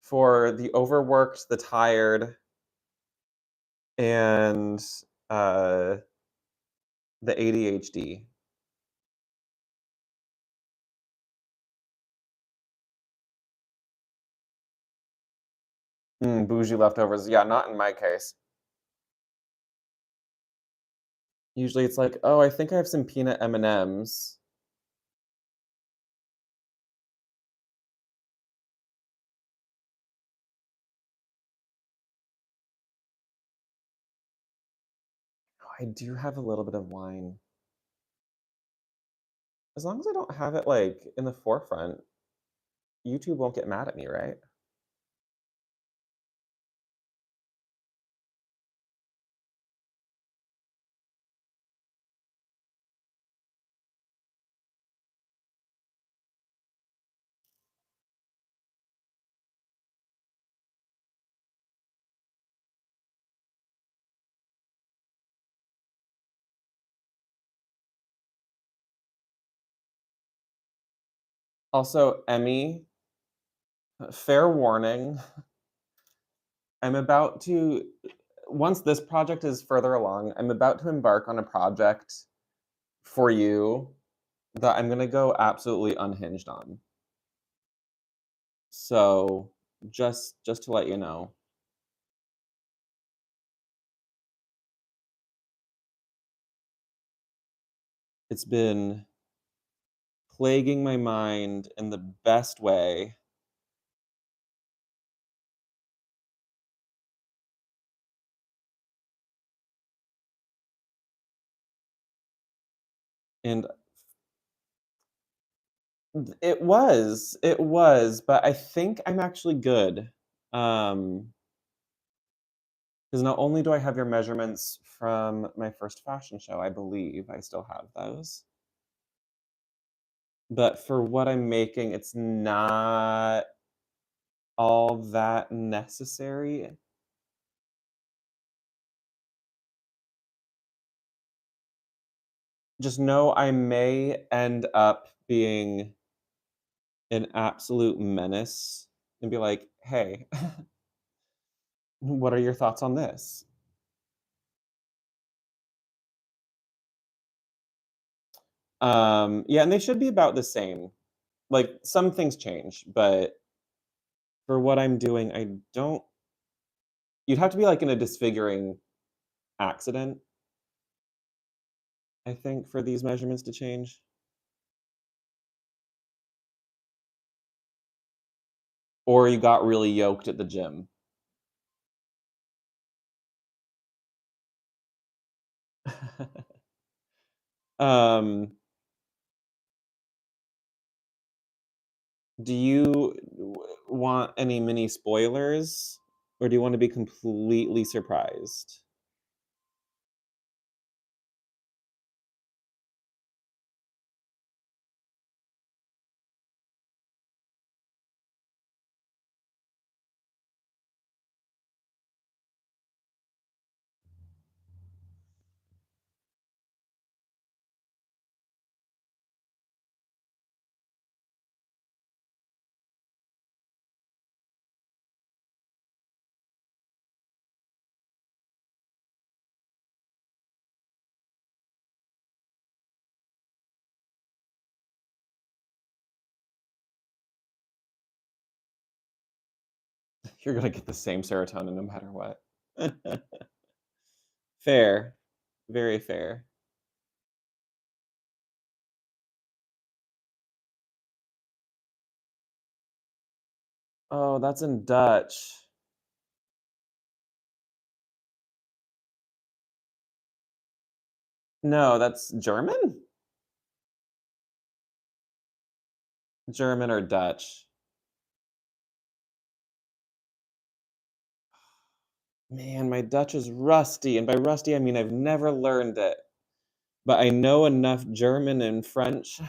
for the overworked, the tired, and uh, the ADHD. Bougie leftovers. Yeah, not in my case. Usually it's like, oh, I think I have some peanut M&Ms. Oh, I do have a little bit of wine. As long as I don't have it like in the forefront, YouTube won't get mad at me, right? Also, Emmy, fair warning, I'm about to once this project is further along, I'm about to embark on a project for you that I'm gonna go absolutely unhinged on. So just to let you know, it's been plaguing my mind in the best way. And it was, but I think I'm actually good. Um, because not only do I have your measurements from my first fashion show, I believe I still have those. But for what I'm making, it's not all that necessary. Just know I may end up being an absolute menace and be like, "Hey, what are your thoughts on this?" Yeah, and they should be about the same. Like, some things change, but for what I'm doing, I don't you'd have to be, like, in a disfiguring accident, I think, for these measurements to change. Or you got really yoked at the gym. Um, do you want any mini spoilers, or do you wanna be completely surprised? You're gonna get the same serotonin no matter what. Fair. Very fair. Oh, that's in Dutch. No, that's German? German or Dutch. Man, my Dutch is rusty, and by rusty, I mean I've never learned it, but I know enough German and French.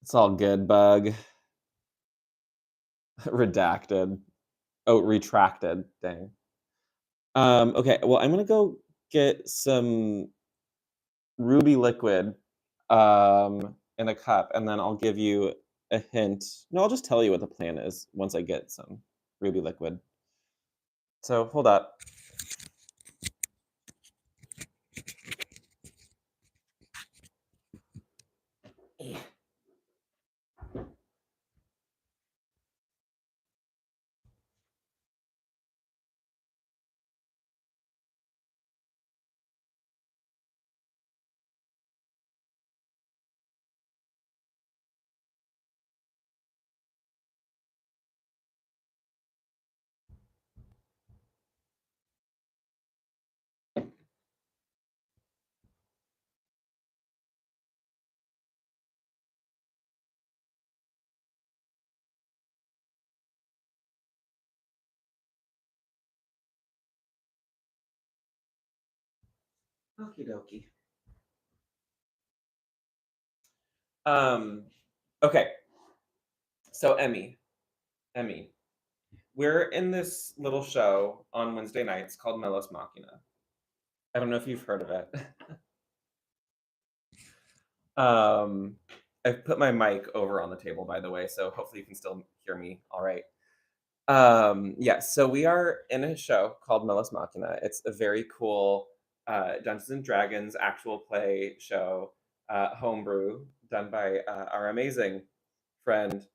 It's all good, bug. Redacted. Oh, retracted. Dang. Okay, well, I'm gonna go get some ruby liquid, in a cup, and then I'll give you a hint. No, I'll just tell you what the plan is once I get some ruby liquid. So, hold up. Okie dokie. Um, okay. So Emmy, we're in this little show on Wednesday nights called Melos Machina. I don't know if you've heard of it. um, I've put my mic over on the table, by the way, so hopefully you can still hear me all right. Yeah, so we are in a show called Melos Machina. It's a very cool Dungeons and Dragons actual play show, homebrew, done by our amazing friend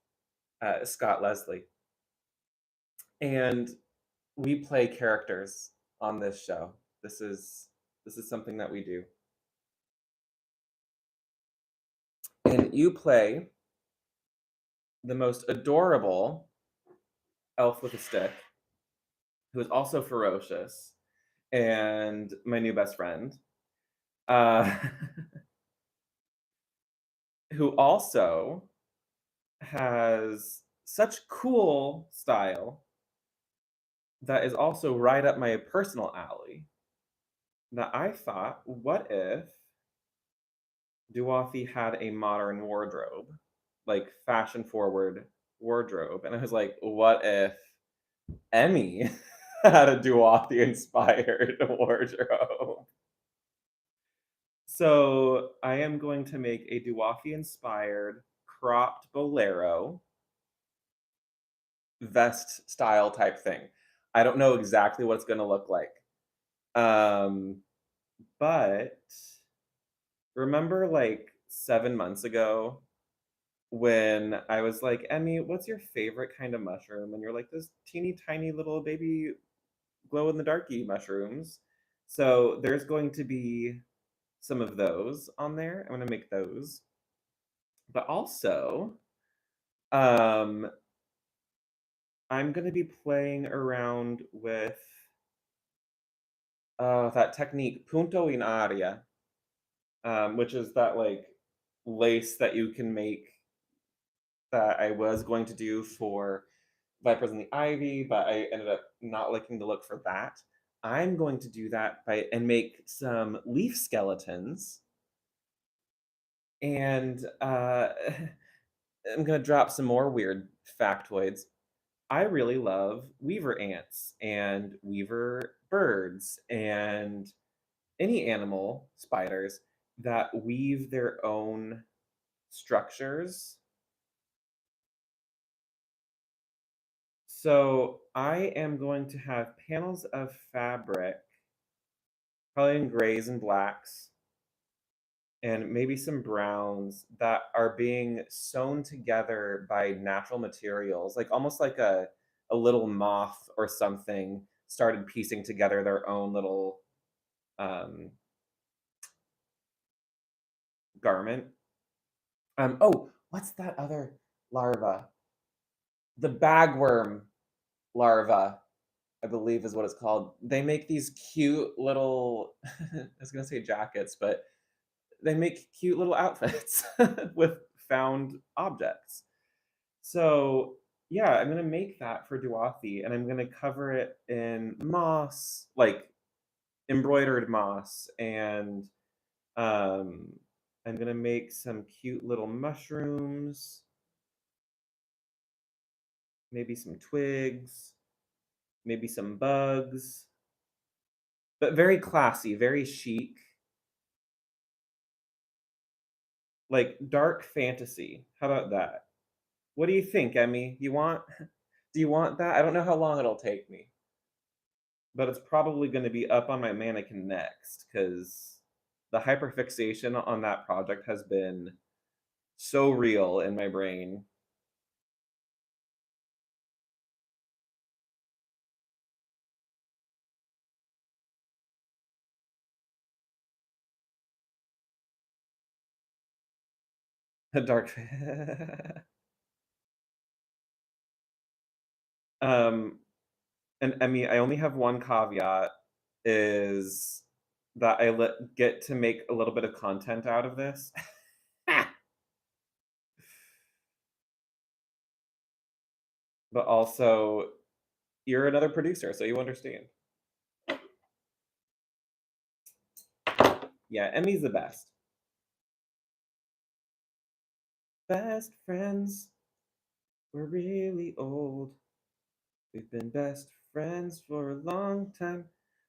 Scott Leslie. And we play characters on this show. This is this is something that we do. And you play the most adorable elf with a stick, who is also ferocious, and my new best friend, uh, who also has such cool style that is also right up my personal alley. that I thought, what if Duothi had a modern wardrobe, like fashion forward wardrobe? And I was like, what if Emmy had a Duothi inspired wardrobe? So I am going to make a Duothi inspired cropped bolero vest style type thing. I don't know exactly what it's going to look like. Um, but remember like 7 months ago when I was like, Emmy, what's your favorite kind of mushroom? And you're like, those teeny tiny little baby glow in the darky mushrooms. So there's going to be some of those on there. I'm going to make those. But also, um, I'm going to be playing around with that technique, punto in aria, which is that like lace that you can make that I was going to do for Vipers in the Ivy, but I ended up not liking the look for that. I'm going to do that by and make some leaf skeletons, and I'm gonna drop some more weird factoids. I really love weaver ants and weaver birds and any animal, spiders, that weave their own structures. So I am going to have panels of fabric, probably in grays and blacks, and maybe some browns that are being sewn together by natural materials, like almost like a little moth or something started piecing together their own little um, garment. Oh, what's that other larva? The bagworm larva, I believe is what it's called. They make these cute little, I was gonna say jackets, but they make cute little outfits with found objects. So yeah, I'm gonna make that for Duathi, and I'm gonna cover it in moss, like embroidered moss, and um, I'm gonna make some cute little mushrooms, maybe some twigs, maybe some bugs, but very classy, very chic, like dark fantasy. How about that? What do you think, Emmy? You want? Do you want that? I don't know how long it'll take me, but it's probably going to be up on my mannequin next because the hyperfixation on that project has been so real in my brain. A dark. um, and Emmy, I only have one caveat: is that get to make a little bit of content out of this. But also, you're another producer, so you understand. Yeah, Emmy's the best. Best friends. We're really old. We've been best friends for a long time,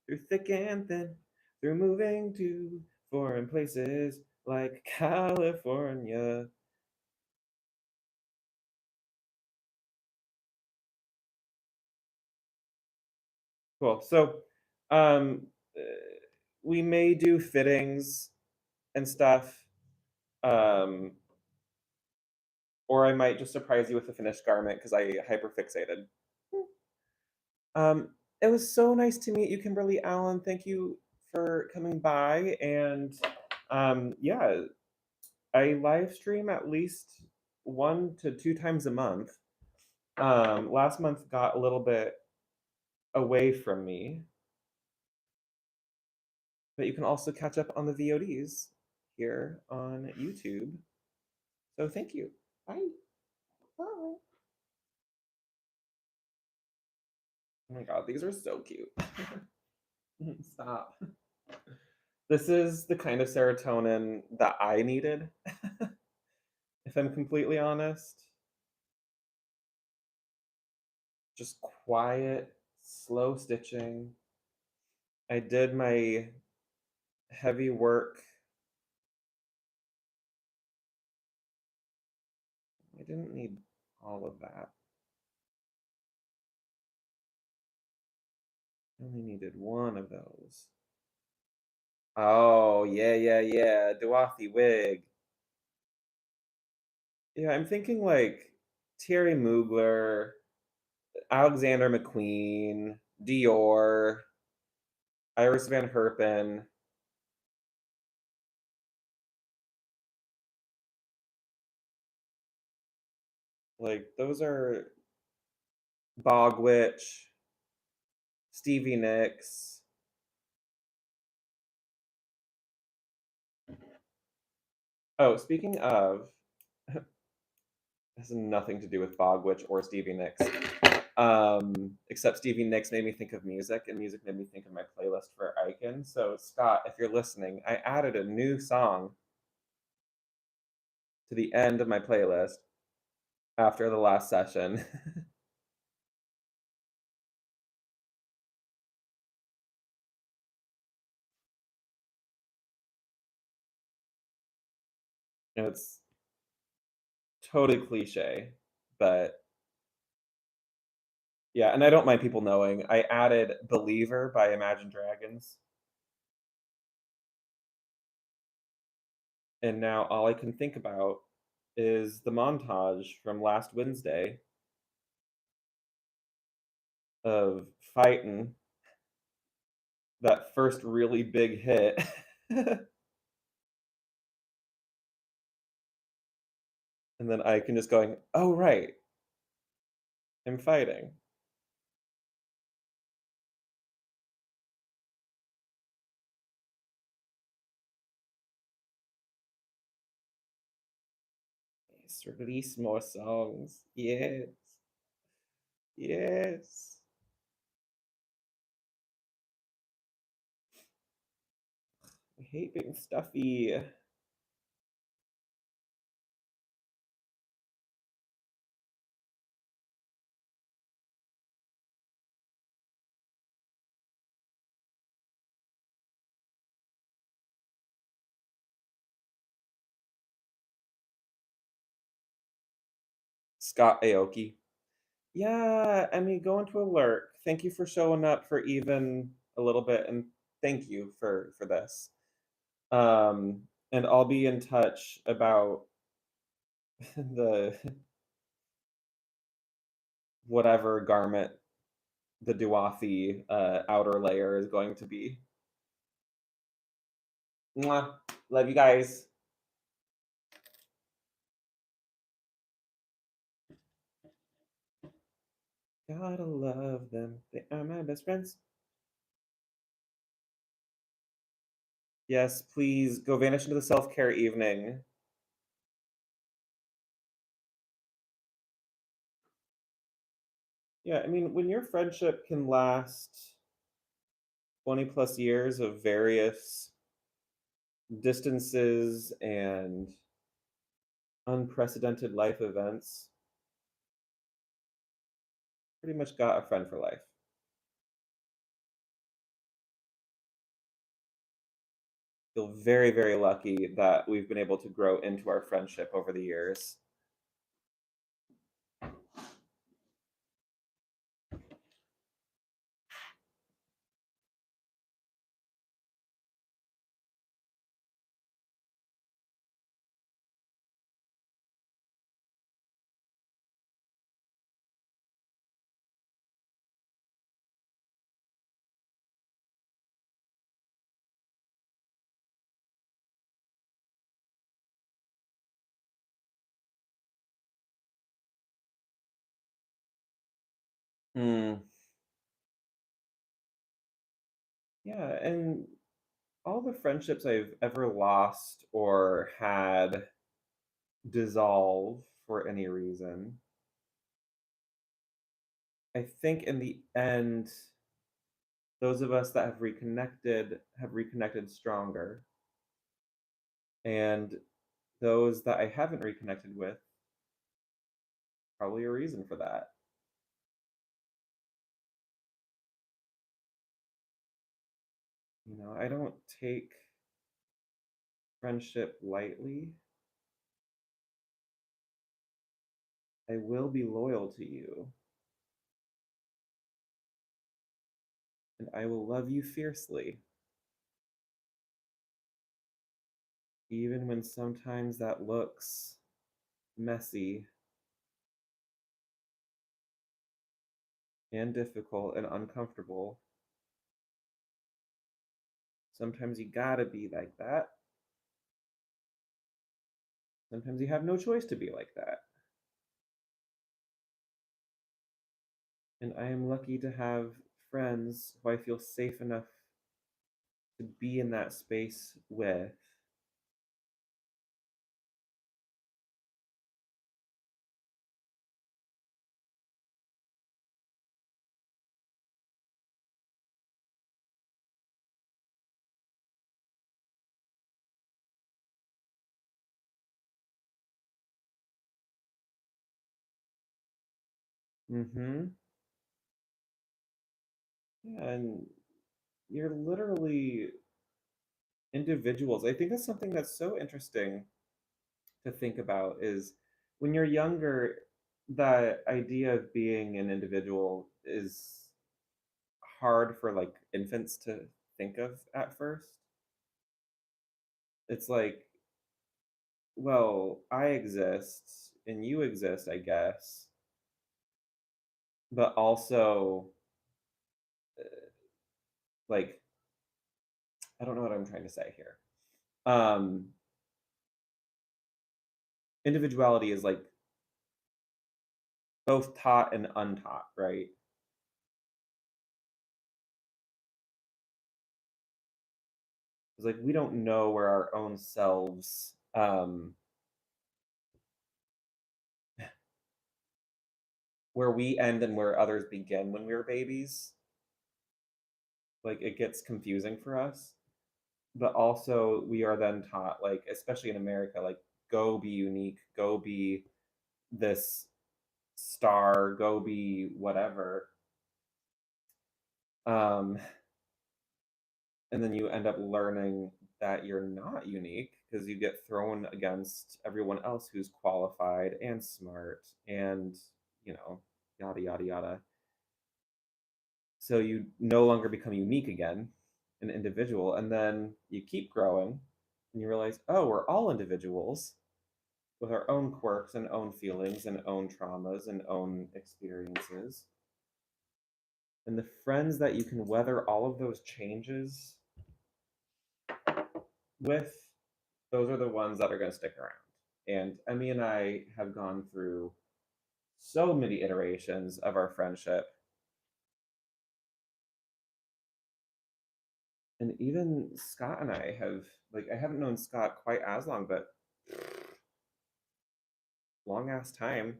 through thick and thin, through moving to foreign places like California. Cool. So, um, uh, we may do fittings and stuff, um, or I might just surprise you with a finished garment because I hyperfixated. Um, it was so nice to meet you, Kimberly Allen. Thank you for coming by. And yeah, I live stream at least 1 to 2 times a month. Last month got a little bit away from me, but you can also catch up on the VODs here on YouTube. So thank you. Bye. Bye. Oh my god, these are so cute. Stop. This is the kind of serotonin that I needed, if I'm completely honest. Just quiet, slow stitching. I did my heavy work. I didn't need all of that. I only needed one of those. Oh, yeah, yeah, yeah. Duathi wig. Yeah, I'm thinking like Thierry Mugler, Alexander McQueen, Dior, Iris Van Herpen. Like those are Bogwitch, Stevie Nicks. Oh, speaking of, has nothing to do with Bogwitch or Stevie Nicks. Except Stevie Nicks made me think of music, and music made me think of my playlist for Icon. So, Scott, if you're listening, I added a new song to the end of my playlist after the last session. And it's totally cliche, but yeah, and I don't mind people knowing. I added Believer by Imagine Dragons, and now all I can think about is the montage from last Wednesday of fighting that first really big hit. And then I can just going, oh right, I'm fighting. Yes, release more songs. Yes. Yes. I hate being stuffy. Scott Aoki. Yeah, I mean, going to a lurk. Thank you for showing up for even a little bit, and thank you for this. And I'll be in touch about the whatever garment the Duathi outer layer is going to be. Mwah. Love you guys. Gotta love them. They are my best friends. Yes, please go vanish into the self care evening. Yeah, I mean, when your friendship can last 20 plus years of various distances and unprecedented life events, pretty much got a friend for life. Feel very, very lucky that we've been able to grow into our friendship over the years. Hmm. Yeah, and all the friendships I've ever lost or had dissolve for any reason, I think in the end, Those of us that have reconnected stronger, and those that I haven't reconnected with, probably a reason for that. I don't take friendship lightly. I will be loyal to you, and I will love you fiercely, even when sometimes that looks messy and difficult and uncomfortable. Sometimes you gotta be like that. Sometimes you have no choice to be like that. And I am lucky to have friends who I feel safe enough to be in that space with. Mm-hmm. Yeah, and you're literally individuals. I think that's something that's so interesting to think about is when you're younger, the idea of being an individual is hard for like infants to think of at first. It's like, well, I exist and you exist, I guess, but also like I don't know what I'm trying to say here. Um Individuality is like both taught and untaught, right? It's like we don't know where our own selves where we end and where others begin when we were babies. Like it gets confusing for us. But also we are then taught, like, especially in America, like go be unique, go be this star, go be whatever. Um, and then you end up learning that you're not unique because you get thrown against everyone else who's qualified and smart and, you know, yada, yada, yada. So you no longer become unique again, an individual. And then you keep growing and you realize, oh, we're all individuals with our own quirks and own feelings and own traumas and own experiences. And the friends that you can weather all of those changes with, those are the ones that are going to stick around. And Emmy and I have gone through so many iterations of our friendship. And even Scott and I have, like, I haven't known Scott quite as long, but long ass time.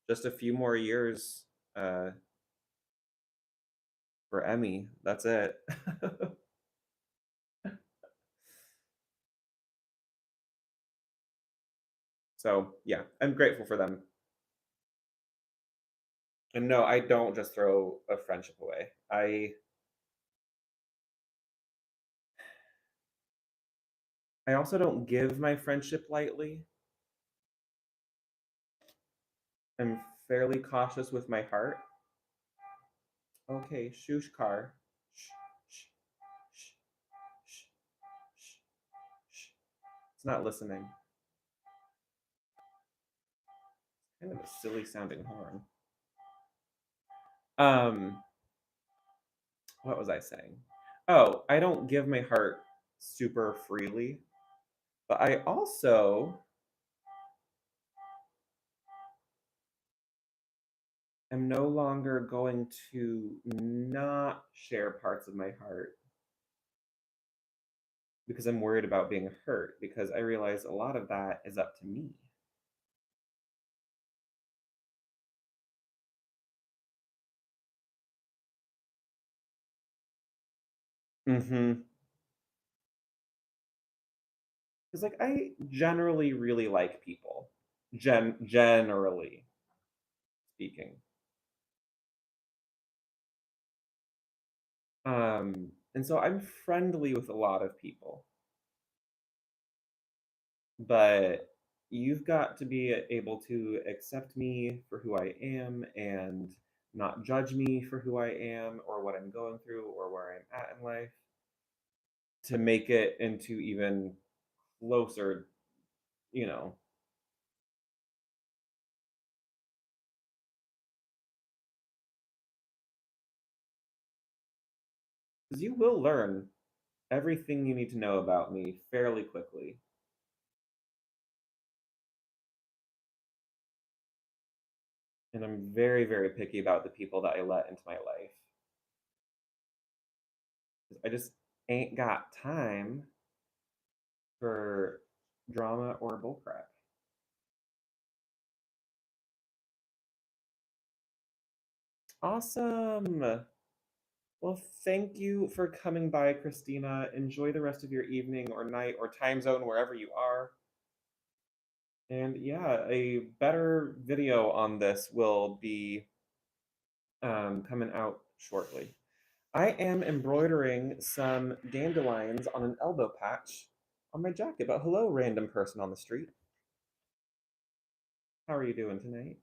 Just a few more years uh, for Emmy. That's it. So, yeah, I'm grateful for them. And no, I don't just throw a friendship away. I also don't give my friendship lightly. I'm fairly cautious with my heart. Okay, shush car. Shh, shh, shh, shh, shh, shh. It's not listening. Kind of a silly sounding horn. Um, what was I saying? Oh, I don't give my heart super freely, but I also am no longer going to not share parts of my heart because I'm worried about being hurt, because I realize a lot of that is up to me. Mm-hmm. Because like I generally really like people. Generally speaking. And so I'm friendly with a lot of people, but you've got to be able to accept me for who I am and not judge me for who I am or what I'm going through or where I'm at in life to make it into even closer, you know, because you will learn everything you need to know about me fairly quickly. And I'm very, very picky about the people that I let into my life. 'Cause I just ain't got time for drama or bullcrap. Awesome. Well, thank you for coming by, Christina. Enjoy the rest of your evening or night or time zone, wherever you are. And yeah, a better video on this will be coming out shortly. I am embroidering some dandelions on an elbow patch on my jacket. But hello, random person on the street. How are you doing tonight?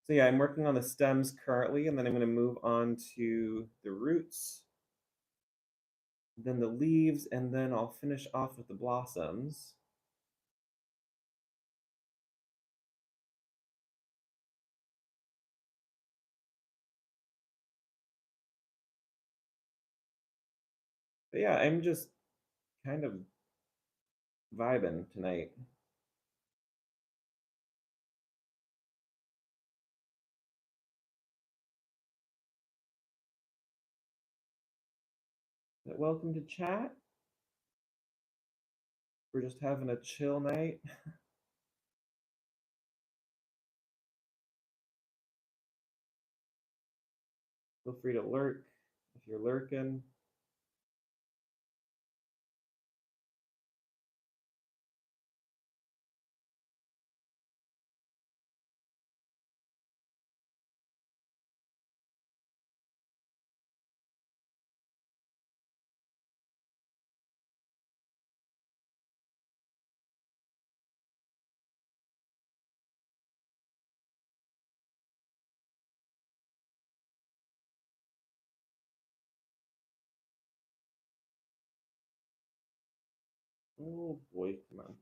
So yeah, I'm working on the stems currently, and then I'm going to move on to the roots, then the leaves, and then I'll finish off with the blossoms. But yeah, I'm just kind of vibing tonight. But welcome to chat. We're just having a chill night. Feel free to lurk if you're lurking. Oh boy, come on.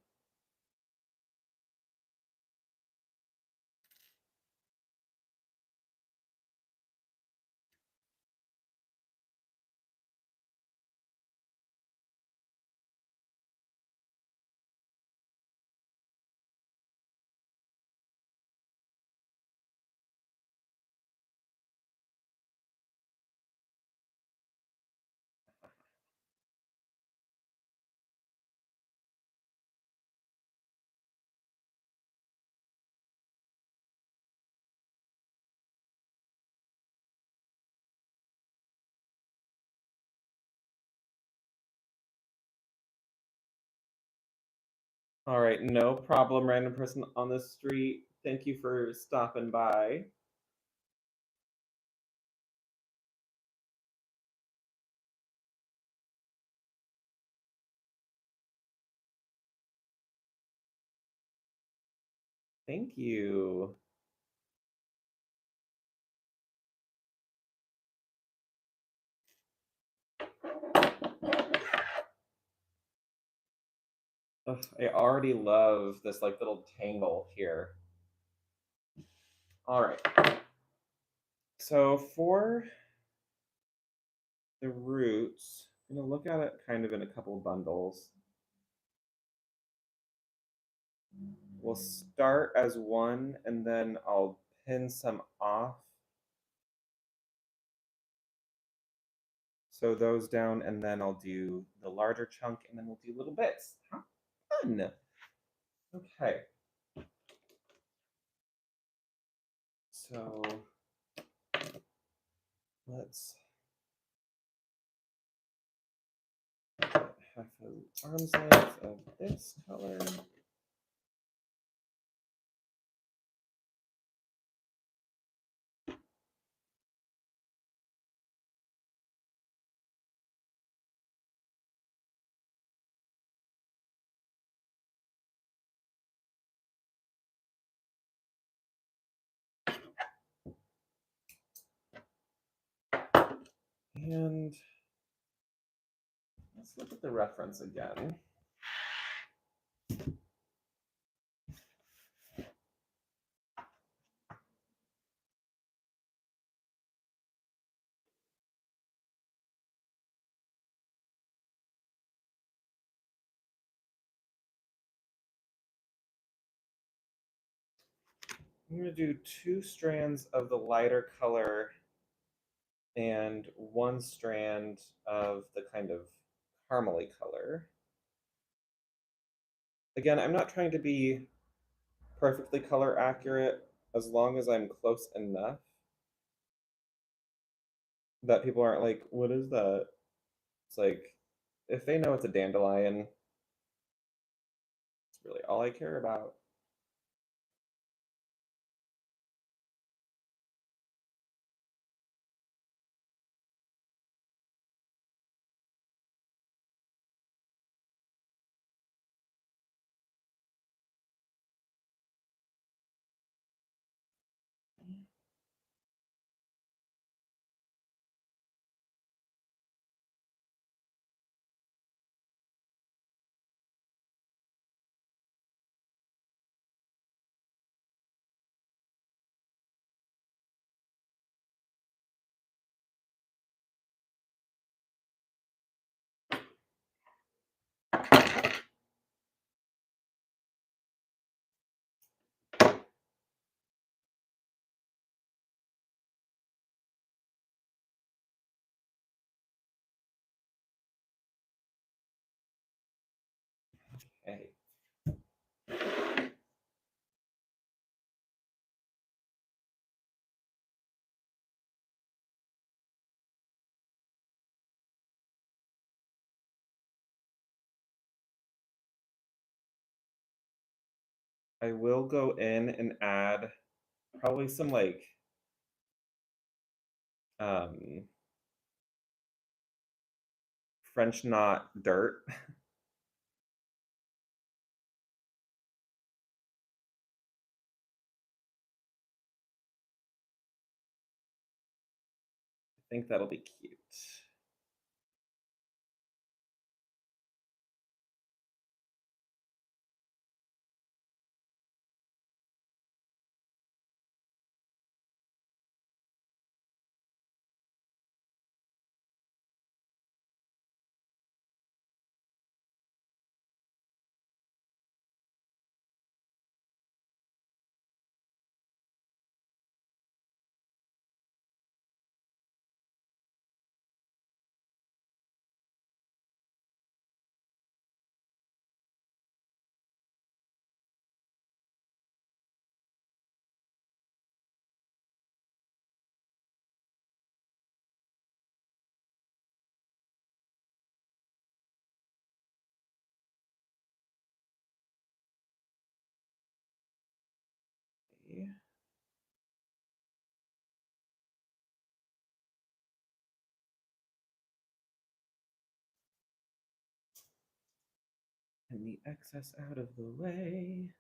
All right, no problem, random person on the street. Thank you for stopping by. Thank you. Ugh, I already love this like little tangle here. All right. So for the roots, I'm gonna look at it kind of in a couple bundles. We'll start as one and then I'll pin some off. So those down and then I'll do the larger chunk and then we'll do little bits. How fun. Okay. So let's half an arm's length of this color. And let's look at the reference again. I'm going to do 2 strands of the lighter color and 1 strand of the kind of caramely color. Again, I'm not trying to be perfectly color accurate, as long as I'm close enough that people aren't like, what is that? It's like, if they know it's a dandelion, it's really all I care about. Okay. I will go in and add probably some like um, French knot dirt. I think that'll be cute. Okay. And the excess out of the way.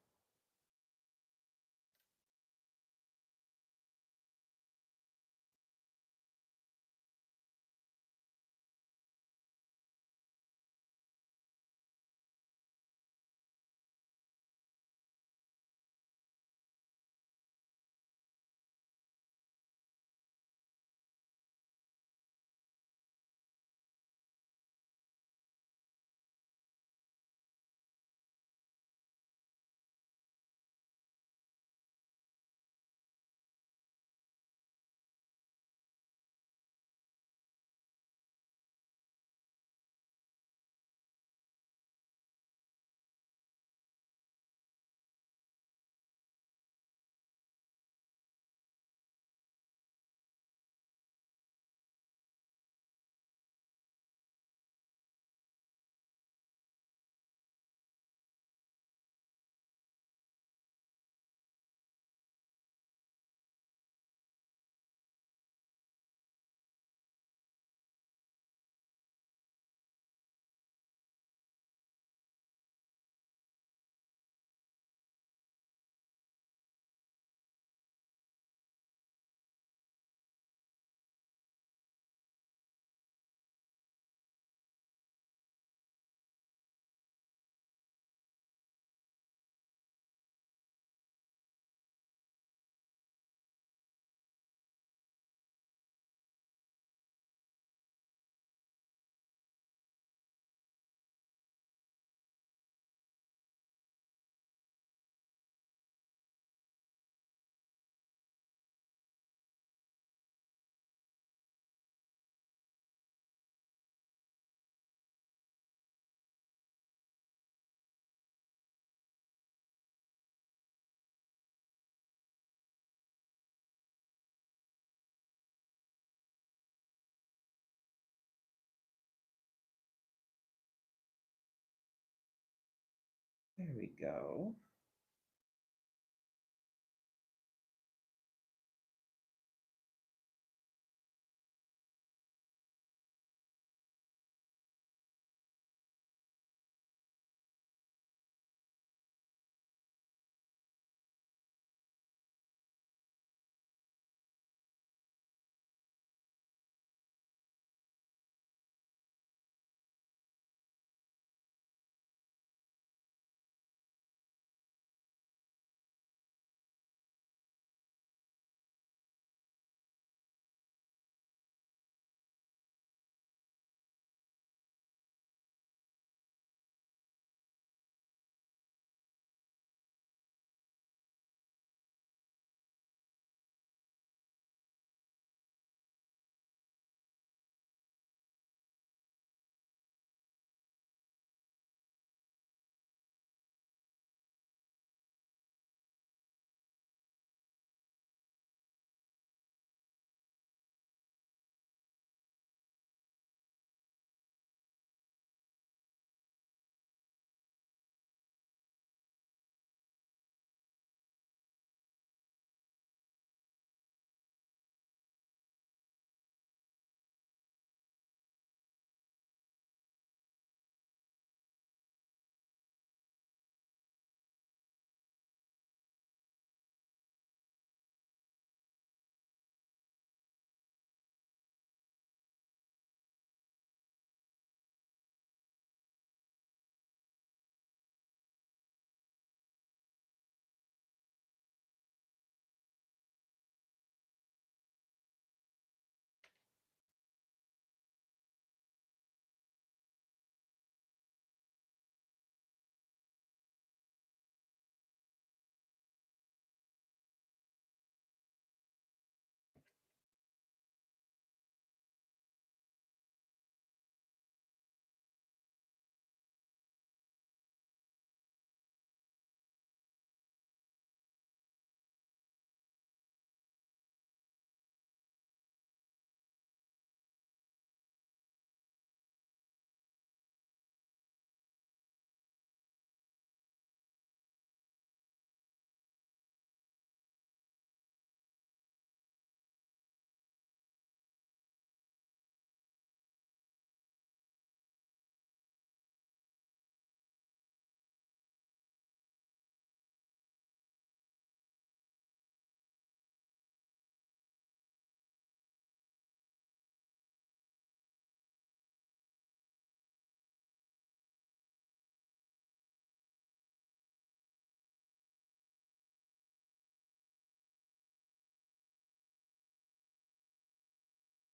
There we go.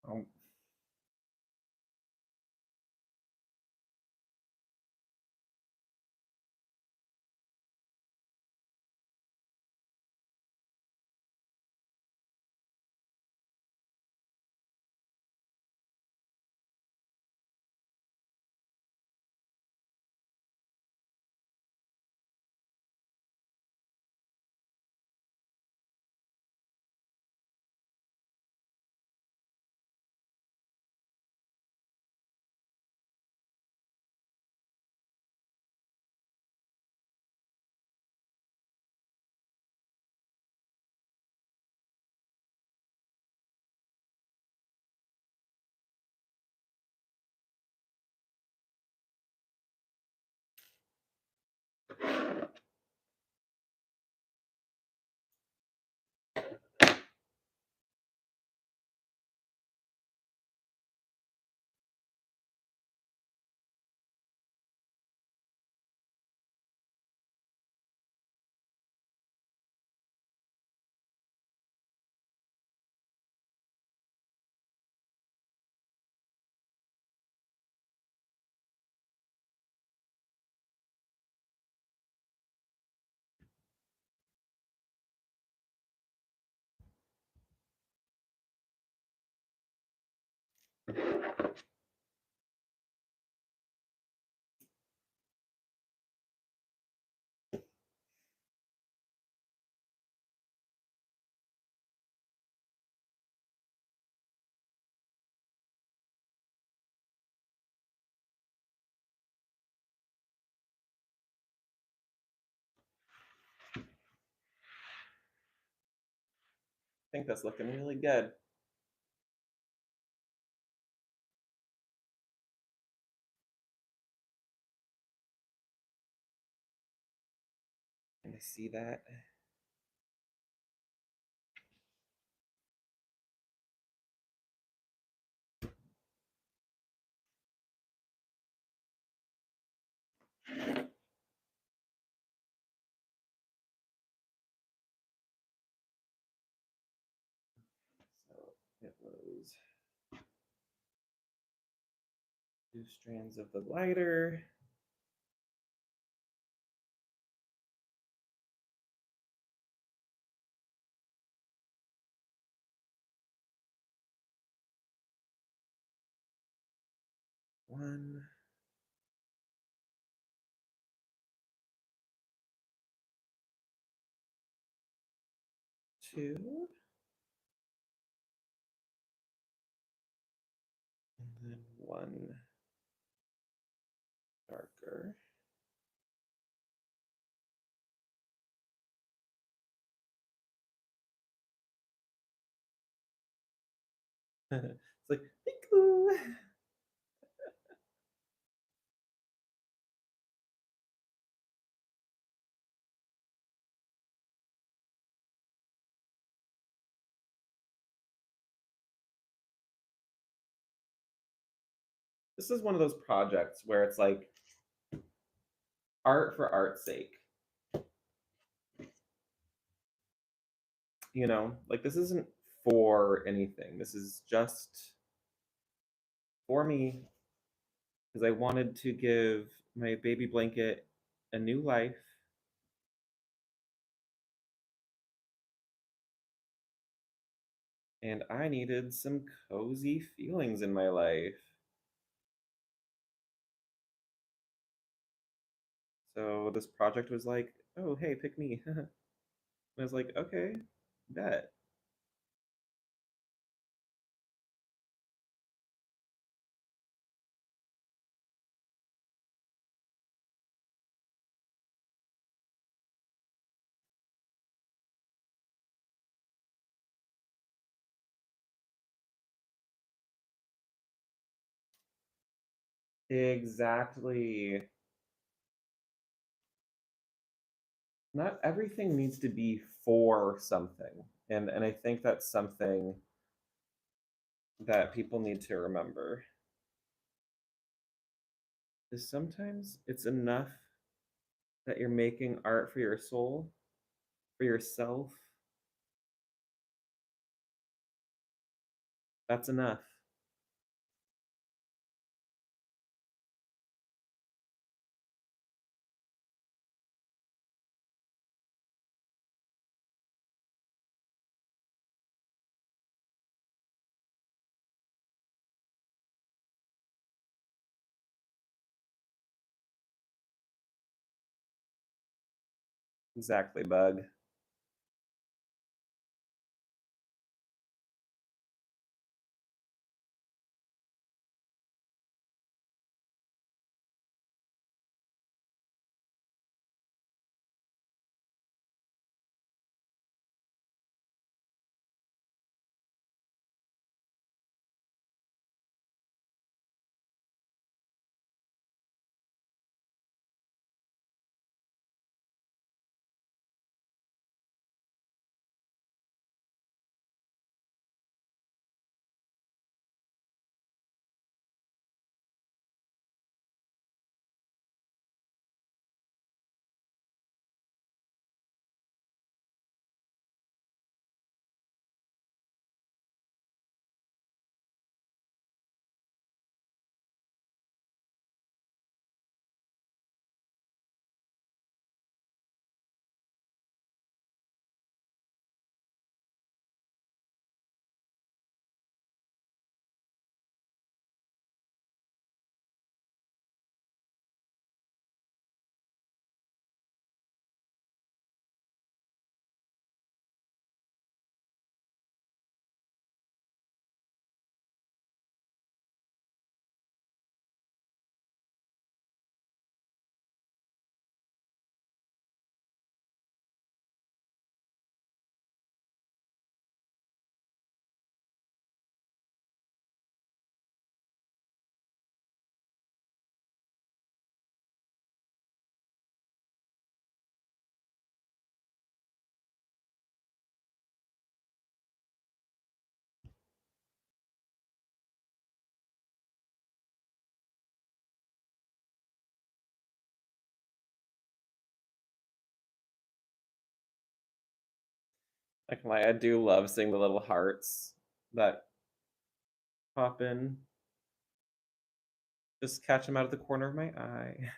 Um, think that's looking really good. Can I see that? So it was 2 strands of the lighter. One. Two. And then one darker. It's like, "Peekaboo." This is one of those projects where it's like art for art's sake. You know, like this isn't for anything. This is just for me because I wanted to give my baby blanket a new life. And I needed some cozy feelings in my life. So this project was like, oh, hey, pick me. And I was like, okay, bet. Exactly. Not everything needs to be for something. And I think that's something that people need to remember. Is sometimes it's enough that you're making art for your soul, for yourself. That's enough. Exactly, bug. I can lie, I do love seeing the little hearts that pop in. Just catch them out of the corner of my eye.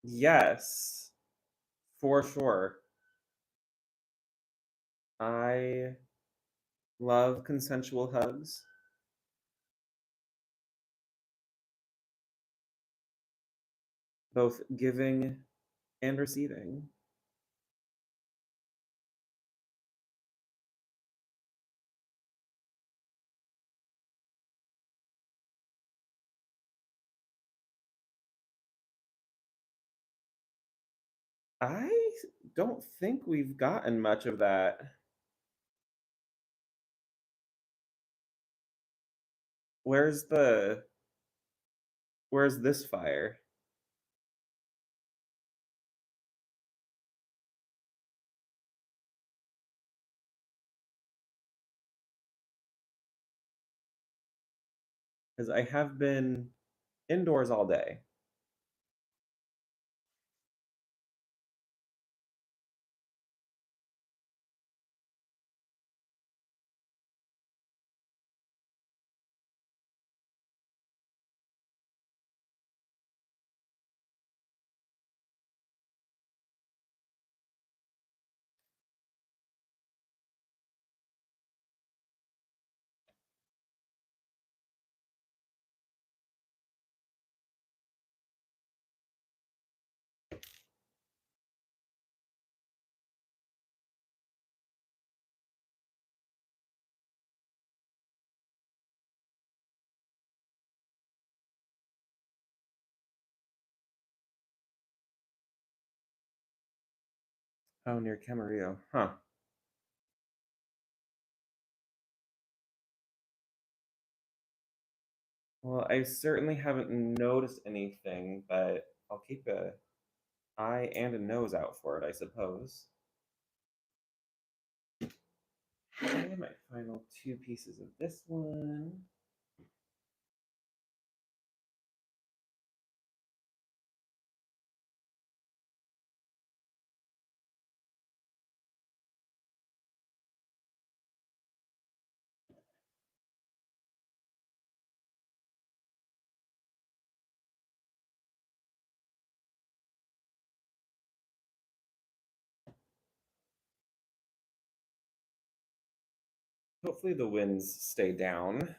Yes, for sure. I love consensual hugs, both giving and receiving. I don't think we've gotten much of that. Where's the where's this fire? Because I have been indoors all day. Oh, near Camarillo. Huh. Well, I certainly haven't noticed anything, but I'll keep a eye and a nose out for it, I suppose. Okay, my final two pieces of this one. Hopefully the winds stay down.